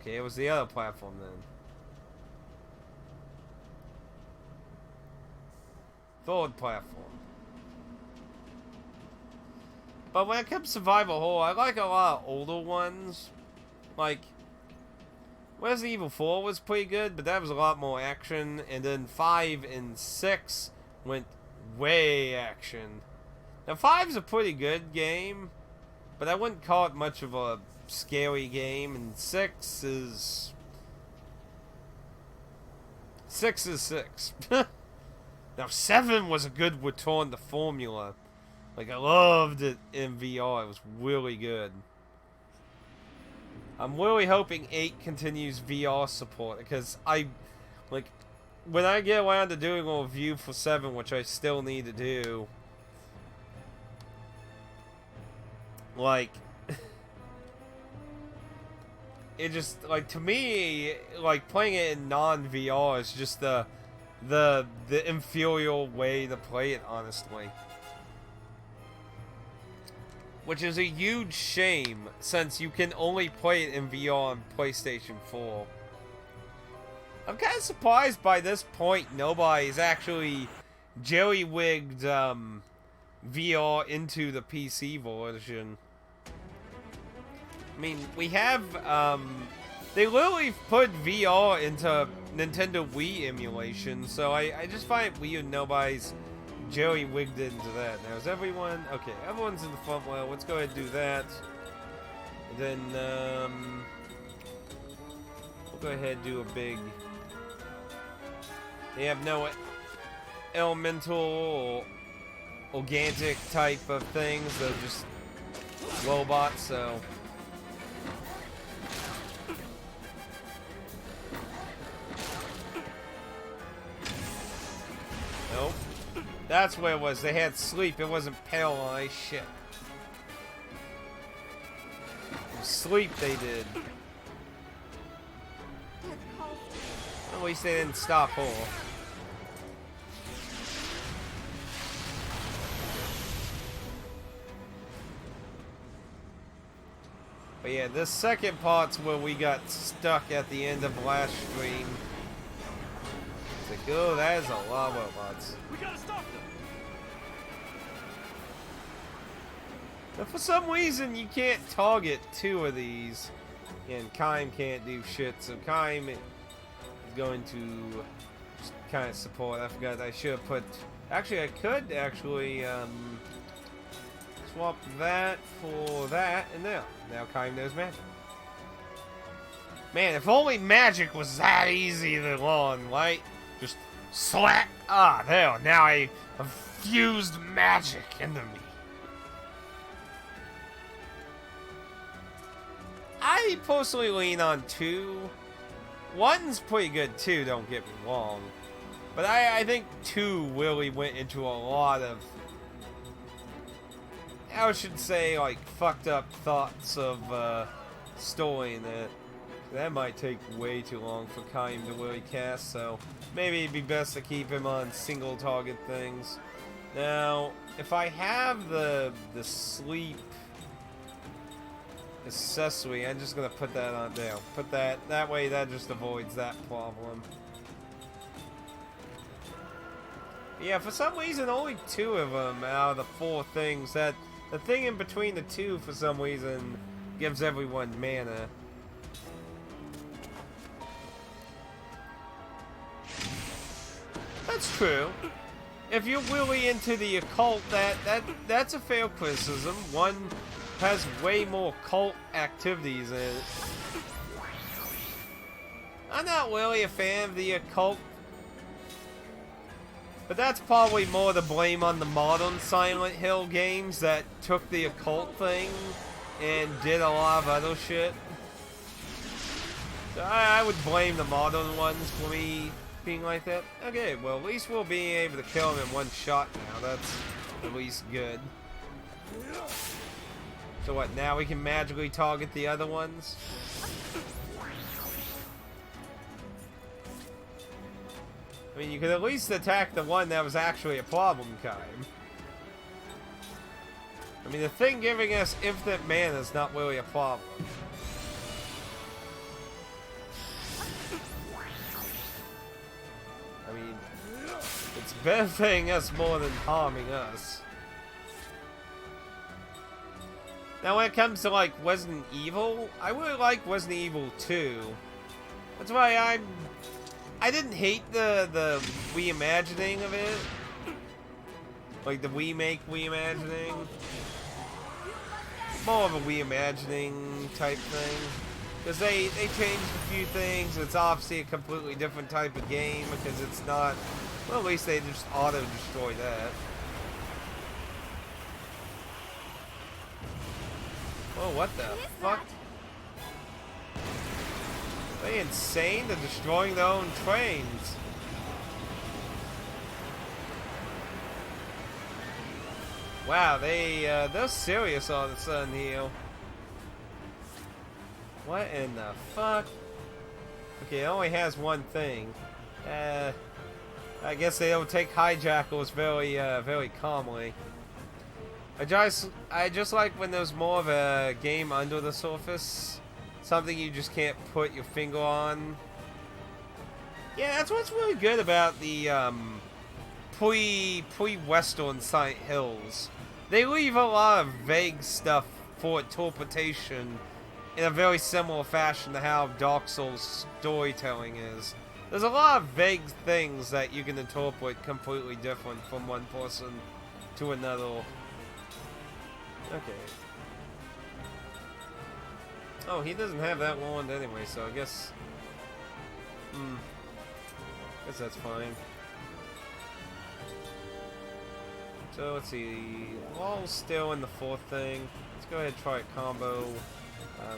Okay, it was the other platform then. Third platform. But when it comes to survival horror, I like a lot of older ones. Like, Resident Evil 4 was pretty good, but that was a lot more action. And then 5 and 6 went way action. Now, 5's a pretty good game, but I wouldn't call it much of a scary game. And 6 6 is 6. Now 7 was a good return to formula. Like, I loved it in VR. It was really good. I'm really hoping 8 continues VR support, because like, when I get around to doing a review for 7, which I still need to do, like, it just, like, to me, like, playing it in non-VR is just the inferior way to play it, honestly. Which is a huge shame, since you can only play it in VR on PlayStation 4. I'm kind of surprised by this point nobody's actually jerry-wigged VR into the PC version. I mean, we have, they literally put VR into Nintendo Wii emulation, so I just find it weird nobody's jerry-wigged into that. Now, is everyone... Okay, everyone's in the front row. Let's go ahead and do that. And then, we'll go ahead and do a big... They have no elemental or organic type of things. They're just robots, so... Nope. That's where it was. They had sleep. It wasn't paralyzed. Shit. Sleep they did. At least they didn't stop her. But yeah, this second part's where we got stuck at the end of last stream. It's like, oh, that is a lot of robots. We gotta stop them. But for some reason, you can't target 2 of these. And Kaim can't do shit, so Kaim is going to just kind of support. I forgot I should have put... Actually, I could actually swap that for that, and now Kaim knows magic. Man, if only magic was that easy to learn, right? Just slap. Ah, there. Now I have fused magic into me. I personally lean on 2. 1's pretty good too, don't get me wrong. But I think 2 really went into a lot of, I should say, like, fucked up thoughts of story in it. That might take way too long for Kaim to really cast, so maybe it'd be best to keep him on single target things. Now, if I have the sleep accessory, I'm just gonna put that on there. Put that way, that just avoids that problem. Yeah, for some reason, only 2 of them out of the 4 things. That the thing in between the 2, for some reason, gives everyone mana. That's true. If you're really into the occult, that's a fair criticism. 1 has way more cult activities in it. I'm not really a fan of the occult, but that's probably more to blame on the modern Silent Hill games that took the occult thing and did a lot of other shit. So I would blame the modern ones for me being like that. Okay, well, at least we'll be able to kill him in 1 shot now. That's at least good. So what, now we can magically target the other ones? I mean, you could at least attack the one that was actually a problem, Kaim. I mean, the thing giving us infinite mana is not really a problem. I mean, it's benefiting us more than harming us. Now, when it comes to, like, Resident Evil, I really like Resident Evil 2. That's why I didn't hate the reimagining of it. Like, the reimagining. More of a reimagining type thing. Because they changed a few things. It's obviously a completely different type of game because it's not... Well, at least they just auto-destroy that. Oh, what the fuck? Are they insane? They're destroying their own trains. Wow, they're serious all of a sudden here. What in the fuck? Okay, it only has one thing. I guess they don't take hijackals very calmly. I just like when there's more of a game under the surface. Something you just can't put your finger on. Yeah, that's what's really good about the pre-Western Silent Hills. They leave a lot of vague stuff for interpretation in a very similar fashion to how Dark Souls storytelling is. There's a lot of vague things that you can interpret completely different from one person to another. Okay. Oh, he doesn't have that wand anyway, so I guess... guess that's fine. So, let's see. Wall's still in the fourth thing. Let's go ahead and try a combo.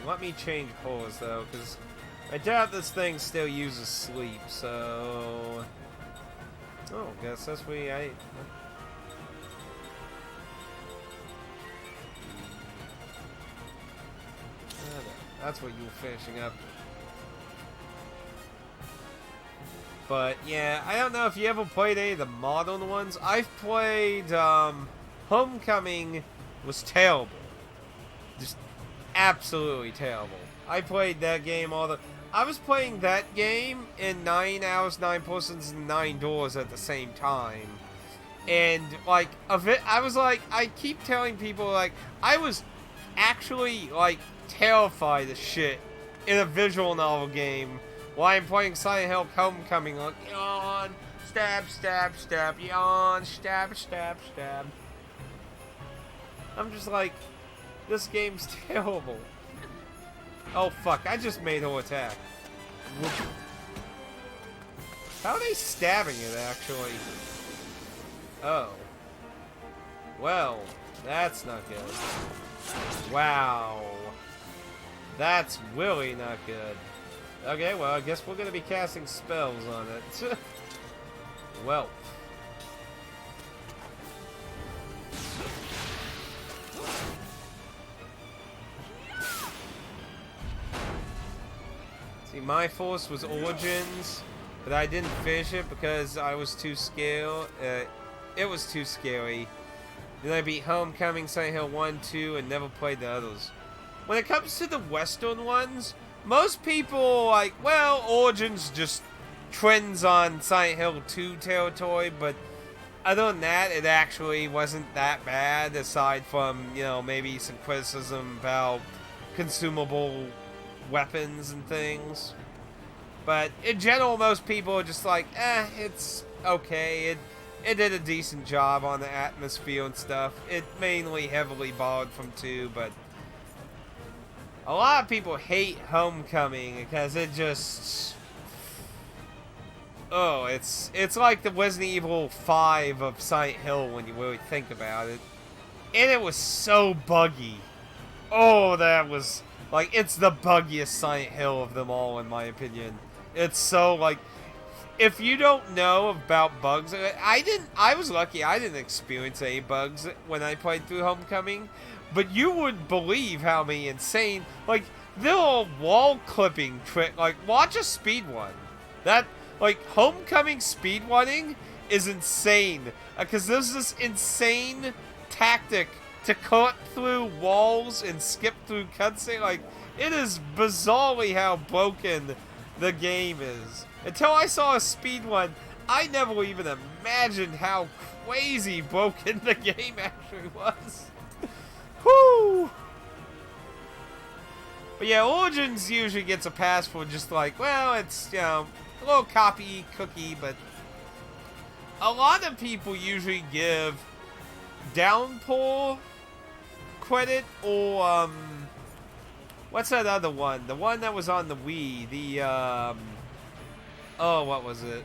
Let me change cores, though, because I doubt this thing still uses sleep, so... Oh, guess that's where that's what you were finishing up. But yeah, I don't know if you ever played any of the modern ones. I've played Homecoming was terrible. Just absolutely terrible. I played that game I was playing that game in 9 hours, 9 persons, and 9 doors at the same time. And like I was like, I keep telling people like I was actually like terrified as shit in a visual novel game while I'm playing Silent Hill Homecoming, like, yawn, stab, stab, stab, yawn, stab, stab, stab. I'm just like, this game's terrible. Oh fuck, I just made her attack. Whoop. How are they stabbing it, actually? Oh. Well, that's not good. Wow. That's really not good. Okay, well, I guess we're gonna be casting spells on it. Well. See, my force was Origins, but I didn't finish it because I was too scared. It was too scary. Then I beat Homecoming, Silent Hill 1, 2, and never played the others. When it comes to the Western ones, most people are like, well, Origins just trends on Silent Hill 2 territory, but other than that, it actually wasn't that bad, aside from, you know, maybe some criticism about consumable weapons and things. But in general, most people are just like, it's okay. It did a decent job on the atmosphere and stuff. It mainly heavily borrowed from 2, but a lot of people hate Homecoming because it just... Oh, it's like the Resident Evil 5 of Silent Hill when you really think about it. And it was so buggy. Oh, that was... Like, it's the buggiest Silent Hill of them all, in my opinion. It's so, like... If you don't know about bugs... I was lucky I didn't experience any bugs when I played through Homecoming. But you would believe how many insane... Like, there are wall clipping trick... Like, watch a speedrun. That... Like, Homecoming speedrunning is insane. Because there's this insane tactic to cut through walls and skip through cutscenes. Like, it is bizarrely how broken the game is. Until I saw a speedrun, I never even imagined how crazy broken the game actually was. Whoo! But yeah, Origins usually gets a pass for just like, well, it's, you know, a little copy cookie, but a lot of people usually give Downpour credit or What's that other one? The one that was on the Wii. The, oh, what was it?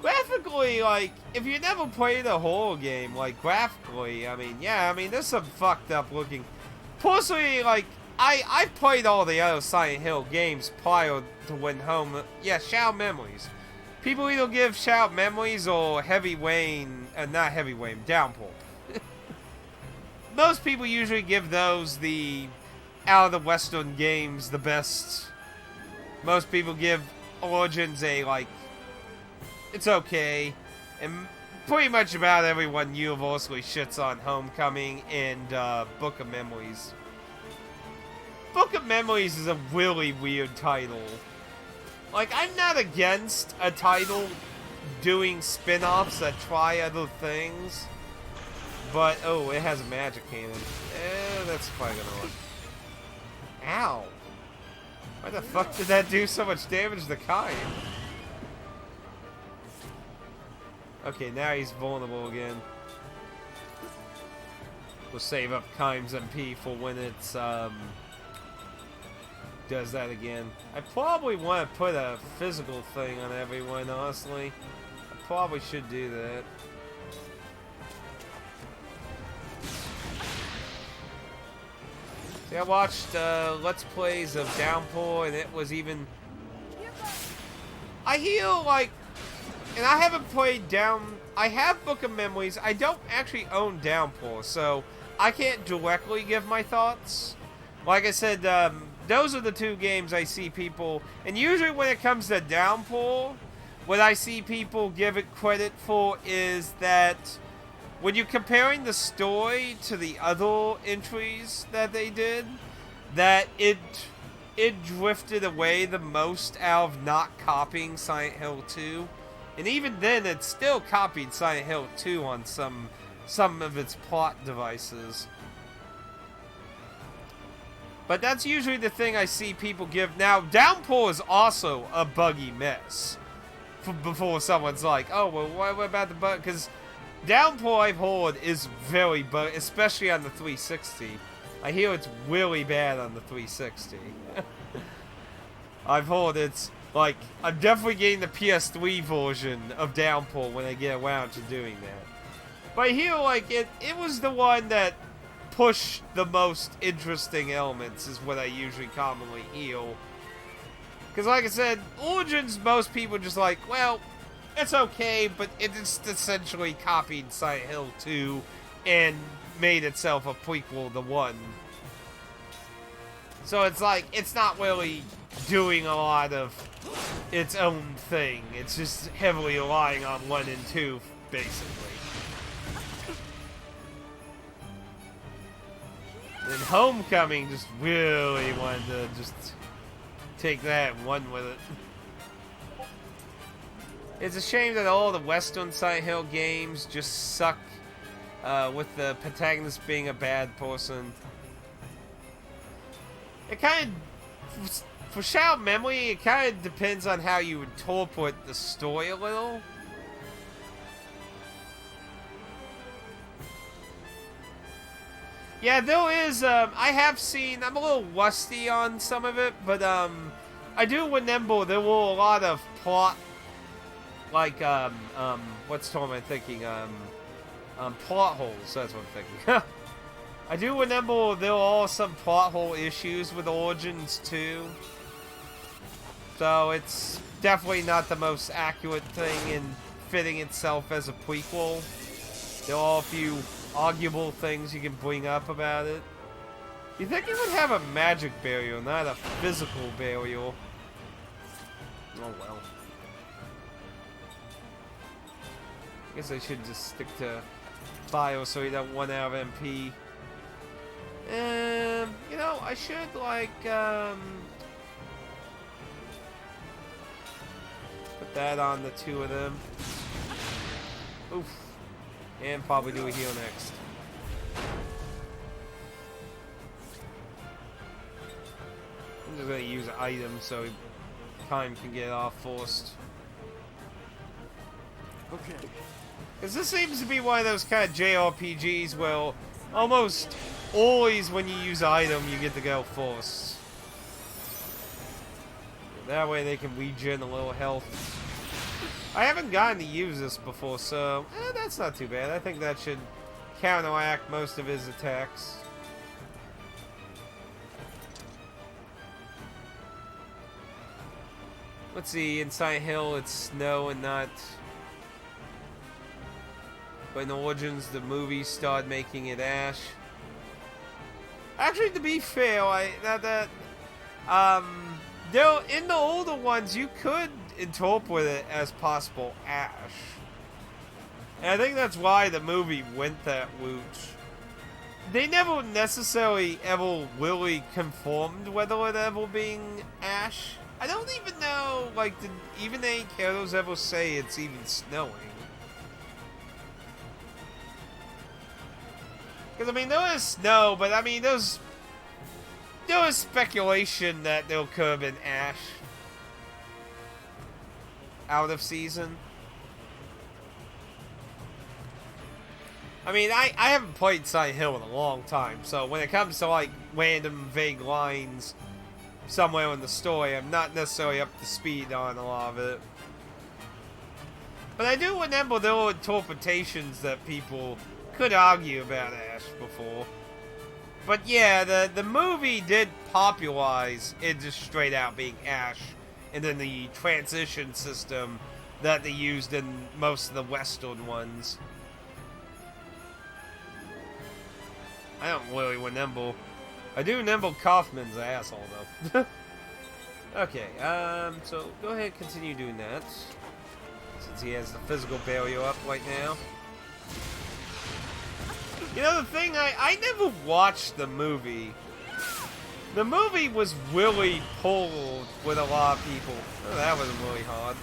Graphically, like, if you never played a horror game, like, graphically, I mean, yeah, I mean, there's some fucked up looking. Personally, like, I played all the other Silent Hill games prior to when home. Yeah, Shadow Memories. People either give Shadow Memories or Heavy Rain, not Heavy Rain, Downpour. Most people usually give those the, out of the Western games, the best. Most people give Origins a, like, it's okay. And pretty much about everyone universally shits on Homecoming and Book of Memories. Book of Memories is a really weird title. Like, I'm not against a title doing spin-offs that try other things. But, oh, it has a magic cannon. That's probably gonna work. Ow. Why the fuck did that do so much damage to Kai? Okay, now he's vulnerable again. We'll save up Kaim's MP for when it's, does that again. I probably want to put a physical thing on everyone, honestly. I probably should do that. See, I watched, Let's Plays of Downpour, and it was even... I hear, like... And I haven't played I have Book of Memories. I don't actually own Downpour, so I can't directly give my thoughts. Like I said, those are the two games I see people... And usually when it comes to Downpour, what I see people give it credit for is that when you're comparing the story to the other entries that they did, that it drifted away the most out of not copying Silent Hill 2. And even then, it still copied Silent Hill 2 on some of its plot devices. But that's usually the thing I see people give. Now, Downpour is also a buggy mess. Before someone's like, oh, well, what about the bug? Because Downpour, I've heard, is very buggy, especially on the 360. I hear it's really bad on the 360. I've heard it's... Like, I'm definitely getting the PS3 version of Downpour when I get around to doing that. But I hear, like, it was the one that pushed the most interesting elements, is what I usually commonly hear. Because, like I said, Origins, most people just like, well, it's okay, but it just essentially copied Silent Hill 2 and made itself a prequel to 1. So it's like, it's not really doing a lot of its own thing. It's just heavily relying on 1 and 2, basically. Then Homecoming just really wanted to just take that and run with it. It's a shame that all the Western Silent Hill games just suck with the protagonist being a bad person. It kind of... For Shadow Memory, it kind of depends on how you interpret the story a little. Yeah, there is, I have seen, I'm a little rusty on some of it, but, I do remember there were a lot of plot, like, what's the term I'm thinking, plot holes, that's what I'm thinking. I do remember there are some plot hole issues with Origins, too. So it's definitely not the most accurate thing in fitting itself as a prequel. There are a few arguable things you can bring up about it. You think it would have a magic barrier, not a physical barrier. Oh well. I guess I should just stick to Bio so you don't run out of MP. You know, I should, like, put that on the 2 of them. Oof. And probably do a heal next. I'm just gonna use an item so time can get off first. Okay. Because this seems to be one of those kind of JRPGs where almost always when you use item, you get to go first. That way they can regen a little health. I haven't gotten to use this before, so that's not too bad. I think that should counteract most of his attacks. Let's see, in Silent Hill it's snow and not... But in Origins, the movie started making it ash. Actually, to be fair, though in the older ones, you could interpret it as possible ash. And I think that's why the movie went that route. They never necessarily ever really confirmed whether it ever being ash. I don't even know, like, did even any characters ever say it's even snowing? Because, I mean, there is snow, but, I mean, there was speculation that there could have been ash out of season. I mean, I haven't played Silent Hill in a long time, so when it comes to, like, random vague lines somewhere in the story, I'm not necessarily up to speed on a lot of it. But I do remember there were interpretations that people could argue about ash before. But yeah, the movie did popularize it just straight out being ash, and then the transition system that they used in most of the Western ones. I don't really remember. I do remember Kaufman's asshole, though. Okay, so go ahead and continue doing that. Since he has the physical barrier up right now. You know, the thing, I never watched the movie. The movie was really pulled with a lot of people. Oh, that wasn't really hard.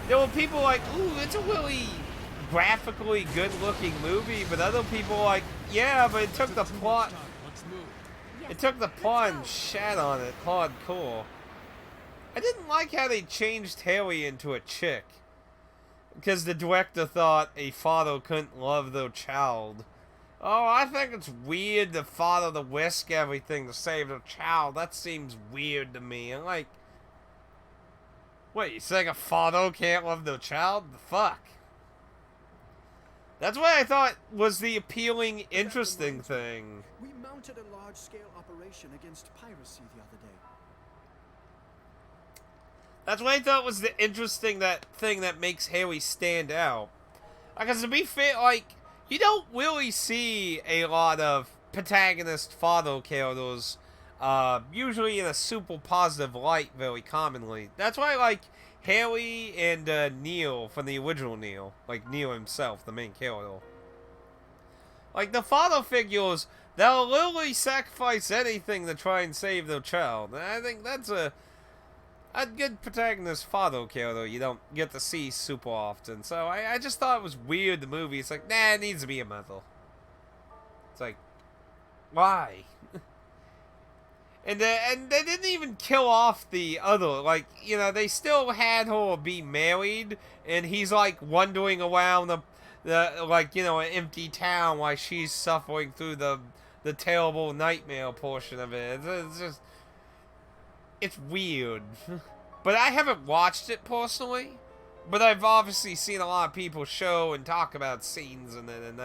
There were people like, ooh, it's a really graphically good-looking movie, but other people were like, yeah, but it took the plot... It took the plot and shat on it hardcore. I didn't like how they changed Haley into a chick. Because the director thought a father couldn't love their child. Oh, I think it's weird the father to risk everything to save their child. That seems weird to me. I'm like... Wait, you saying a father can't love their child? The fuck? That's what I thought was the appealing, interesting thing. We mounted a large-scale operation against piracy the other day. That's what I thought was the interesting thing that makes Haley stand out. Because to be fair, like, you don't really see a lot of protagonist father characters usually in a super positive light very commonly. That's why I like Haley and Neil from the original Neil. Like, Neil himself, the main character. Like, the father figures, they'll literally sacrifice anything to try and save their child. And I think that's a good protagonist father character you don't get to see super often. So I just thought it was weird, the movie. It's like, nah, it needs to be a mother. It's like, why? And they didn't even kill off the other. Like, you know, they still had her be married, and he's like wandering around the like, you know, an empty town while she's suffering through the terrible nightmare portion of it. It's just, it's weird. But I haven't watched it personally, but I've obviously seen a lot of people show and talk about scenes in it, and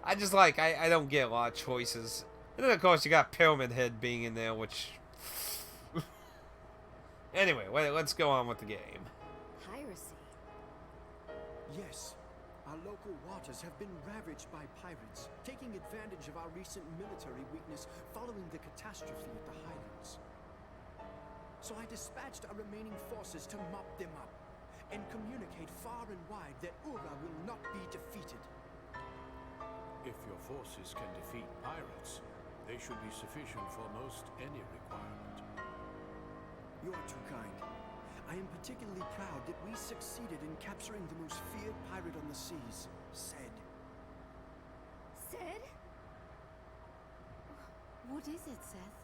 I just like, I don't get a lot of choices. And then, of course, you got Pyramid Head being in there, which... Anyway, let's go on with the game. Piracy. Yes, our local waters have been ravaged by pirates, taking advantage of our recent military weakness following the catastrophe at the Highlands. So I dispatched our remaining forces to mop them up, and communicate far and wide that Ura will not be defeated. If your forces can defeat pirates, they should be sufficient for most any requirement. You're too kind. I am particularly proud that we succeeded in capturing the most feared pirate on the seas, Zed. Zed? What is it, Seth?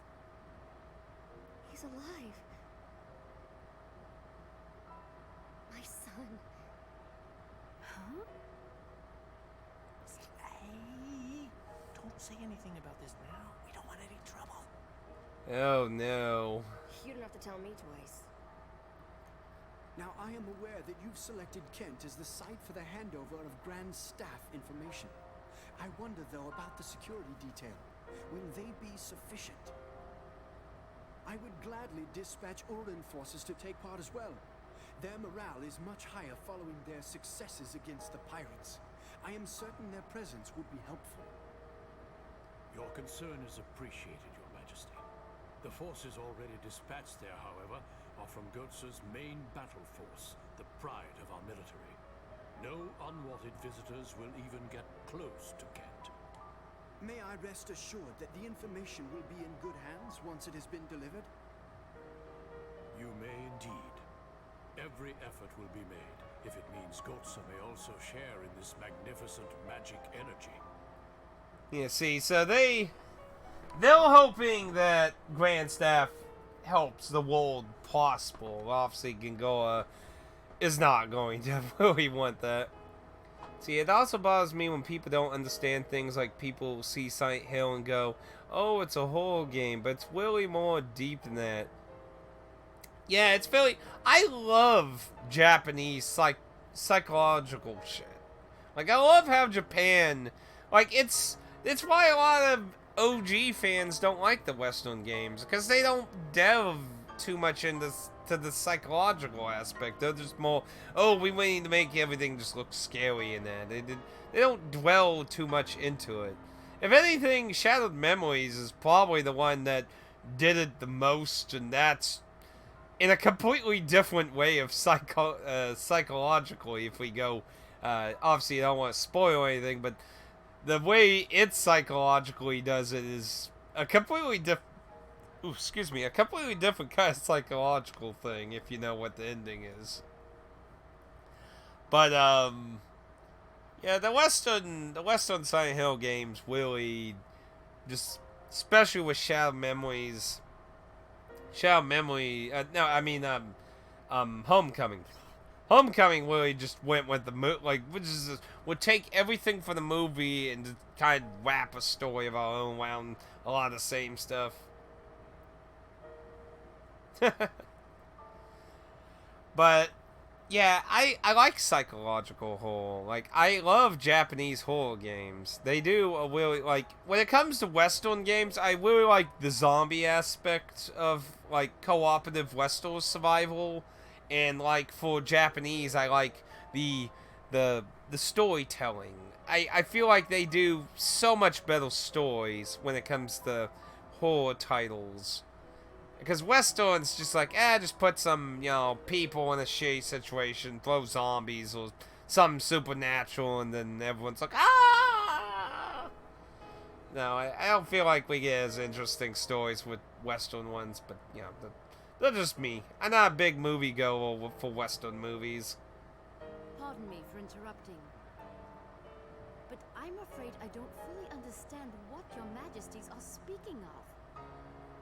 He's alive. My son. Huh? say anything about this now. We don't want any trouble. Oh no. You don't have to tell me twice. Now, I am aware that you've selected Kent as the site for the handover of Grand Staff information. I wonder, though, about the security detail. Will they be sufficient? I would gladly dispatch Urin forces to take part as well. Their morale is much higher following their successes against the pirates. I am certain their presence would be helpful. Your concern is appreciated, Your Majesty. The forces already dispatched there, however, are from Goetze's main battle force, the pride of our military. No unwanted visitors will even get close to Kent. May I rest assured that the information will be in good hands once it has been delivered? You may indeed. Every effort will be made, if it means Goetze may also share in this magnificent magic energy. Yeah, see, so they're hoping that Grand Staff helps the world possible. Obviously, Gingoa is not going to really want that. See, it also bothers me when people don't understand things, like people see Silent Hill and go, oh, it's a horror game, but it's really more deep than that. Yeah, it's very... I love Japanese psychological shit. Like, I love how Japan... Like, it's why a lot of OG fans don't like the Western games, because they don't delve too much into the psychological aspect. They're just more, oh, we need to make everything just look scary and that. They don't dwell too much into it. If anything, Shattered Memories is probably the one that did it the most, and that's in a completely different way of psychologically, if we go, obviously I don't want to spoil anything, but the way it psychologically does it is a completely different, a completely different kind of psychological thing, if you know what the ending is. But, yeah, the Western Silent Hill games really just, especially with Homecoming. Homecoming really just went with the would take everything from the movie and just kind of wrap a story of our own around a lot of the same stuff. But yeah, I like psychological horror. Like, I love Japanese horror games. They do a really, like, when it comes to Western games, I really like the zombie aspect of, like, cooperative Western survival. And, like, for Japanese, I like the storytelling. I feel like they do so much better stories when it comes to horror titles. Because Western's just like, just put some, people in a shitty situation, throw zombies or something supernatural, and then everyone's like, ah! No, I don't feel like we get as interesting stories with Western ones, but, they're just me. I'm not a big moviegoer for Western movies. Pardon me for interrupting, but I'm afraid I don't fully understand what your majesties are speaking of.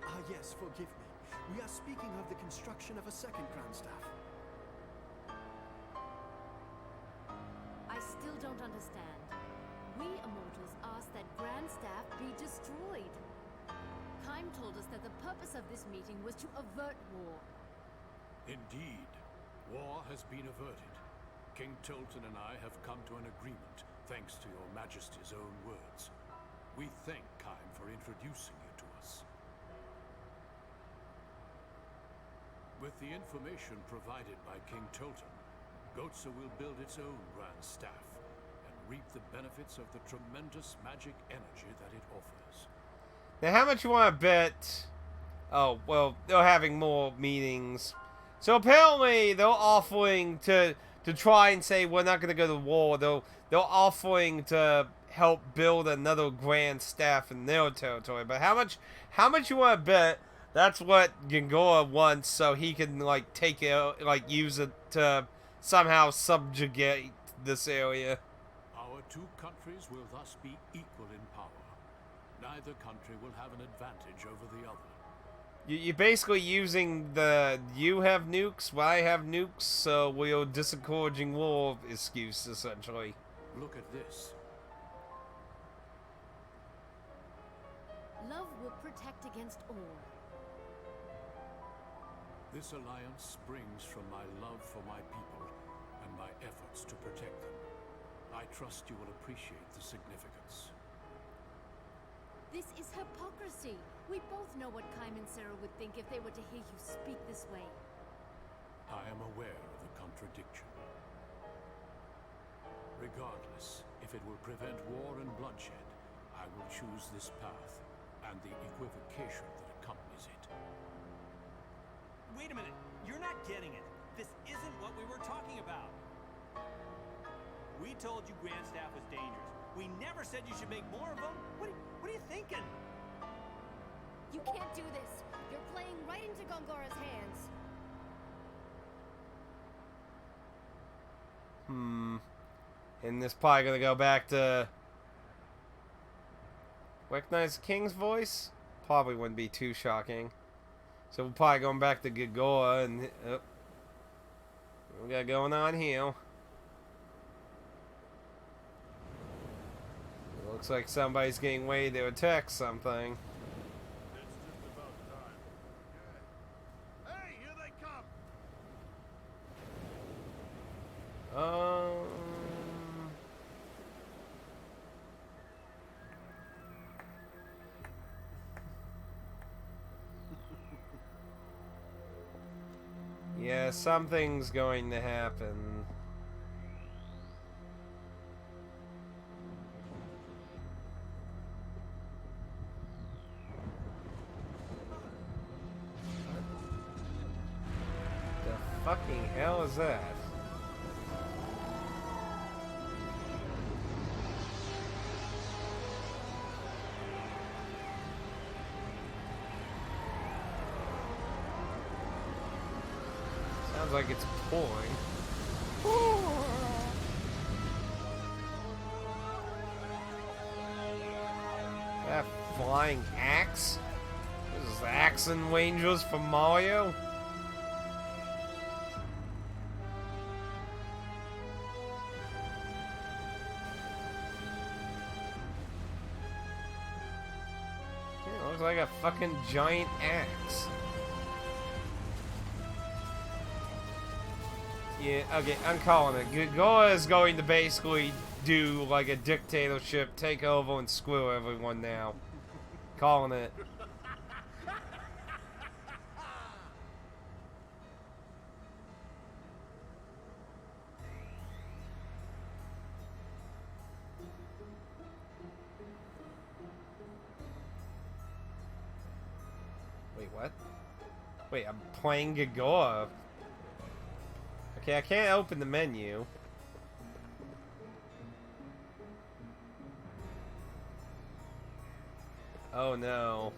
Ah, yes, forgive me. We are speaking of the construction of a second Grand Staff. I still don't understand. We immortals asked that Grand Staff be destroyed. Time told us that the purpose of this meeting was to avert war. Indeed, war has been averted. King Tolton and I have come to an agreement, thanks to your Majesty's own words. We thank Kime for introducing you to us. With the information provided by King Tolton, Goetze will build its own Grand Staff and reap the benefits of the tremendous magic energy that it offers. Now, how much you want to bet? Oh, well, they're having more meetings. So apparently, they're offering to try and say we're not going to go to war. They're offering to help build another Grand Staff in their territory. But how much you want to bet? That's what Gingoa wants, so he can, like, take it, like, use it to somehow subjugate this area. Our two countries will thus be equal in power. Neither country will have an advantage over the other. You're basically using you have nukes, I have nukes, so we're discouraging war excuse, essentially. Look at this. love will protect against all. This alliance springs from my love for my people and my efforts to protect them. I trust you will appreciate the significance. This is hypocrisy. We both know what Kaim and Sarah would think if they were to hear you speak this way. I am aware of the contradiction. Regardless, if it will prevent war and bloodshed, I will choose this path and the equivocation that accompanies it. Wait a minute. You're not getting it. This isn't what we were talking about. We told you Grandstaff was dangerous. We never said you should make more of them. What are you thinking? You can't do this. You're playing right into Gongora's hands. And this probably gonna go back to recognize the King's voice? Probably wouldn't be too shocking. So we're probably going back to Gagora and what we got going on here. It looks like somebody's getting ready to attack something. It's just about time. Hey, here they come! Yeah, something's going to happen. The fucking hell is that? Sounds like it's pouring. That flying axe? This is the axe and Rangers from Mario? Yeah, looks like a fucking giant axe. Yeah, okay, I'm calling it. Gagora is going to basically do like a dictatorship, take over and screw everyone now. Calling it. Wait, what? Wait, I'm playing Gagora. Okay, I can't open the menu. Oh no.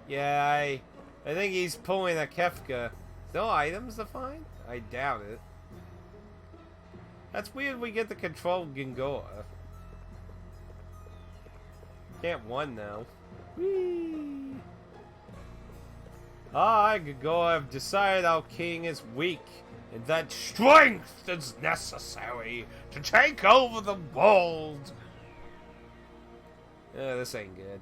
Yeah, I think he's pulling a Kefka. Still items to find? I doubt it. That's weird we get to control Gagora. Can't one though. Whee! I, Gagora, have decided our king is weak. And that strength is necessary to take over the world. This ain't good.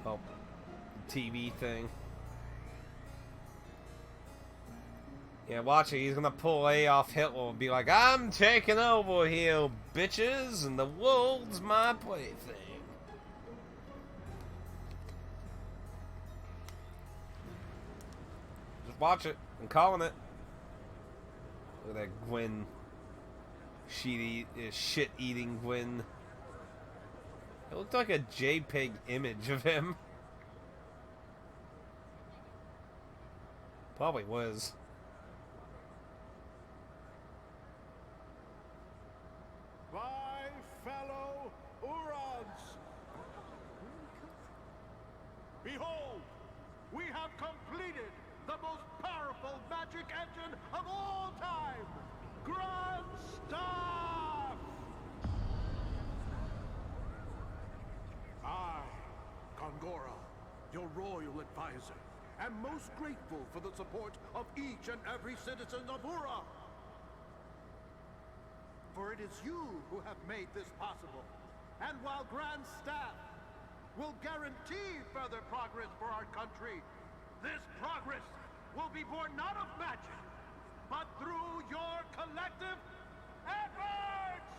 Oh, TV thing. Yeah, watch it. He's gonna pull A off Hitler and be like, I'm taking over here, bitches, and the world's my plaything. Just watch it. I'm calling it. Look at that Gwen. Shit-eating Gwen. It looked like a JPEG image of him. Probably was. My fellow Urans! Behold, we have completed the most powerful magic engine of all time! Grand Staff! I, Gongora, your royal advisor, am most grateful for the support of each and every citizen of Ura. For it is you who have made this possible. And while Grand Staff will guarantee further progress for our country, this progress will be born not of magic, but through your collective efforts!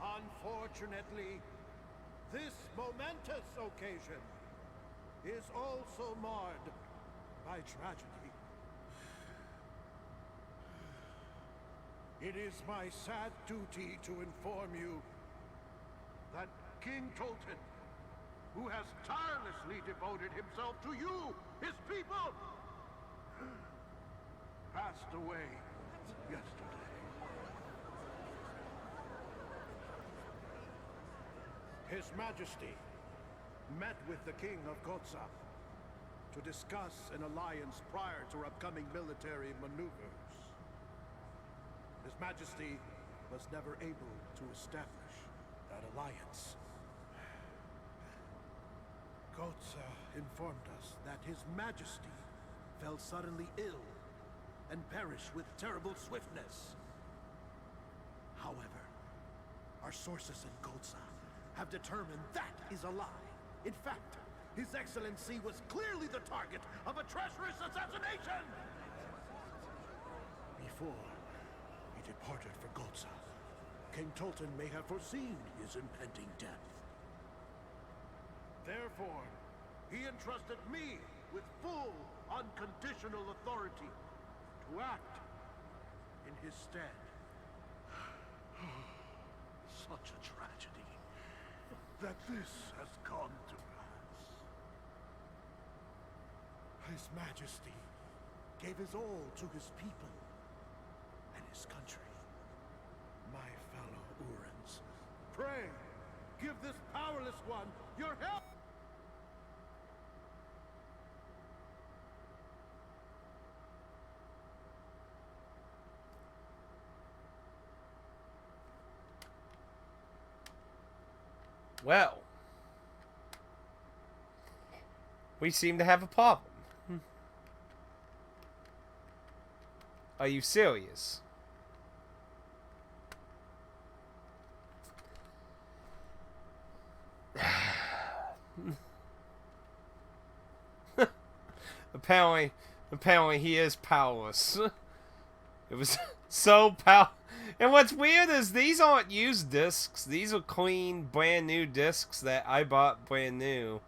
Unfortunately, this momentous occasion is also marred by tragedy. It is my sad duty to inform you that King Tolton, who has tirelessly devoted himself to you, his people, passed away yesterday. His Majesty met with the King of Gotza to discuss an alliance prior to upcoming military maneuvers. His Majesty was never able to establish that alliance. Gotza informed us that His Majesty fell suddenly ill and perished with terrible swiftness. However, our sources in Gotza have determined that is a lie. In fact, His Excellency was clearly the target of a treacherous assassination! Before he departed for Gotza, King Tolton may have foreseen his impending death. Therefore, he entrusted me with full, unconditional authority to act in his stead. Such a tragedy that this has come to pass. His Majesty gave his all to his people and his country. My fellow Urans, pray, give this powerless one your help! Well, we seem to have a problem. Are you serious? Apparently he is powerless. It was so powerful. And what's weird is these aren't used discs. These are clean, brand new discs that I bought brand new.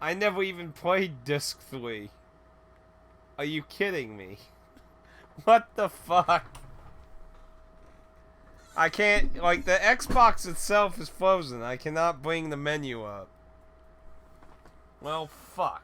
I never even played disc 3. Are you kidding me? What the fuck? I can't, like, the Xbox itself is frozen. I cannot bring the menu up. Well, fuck.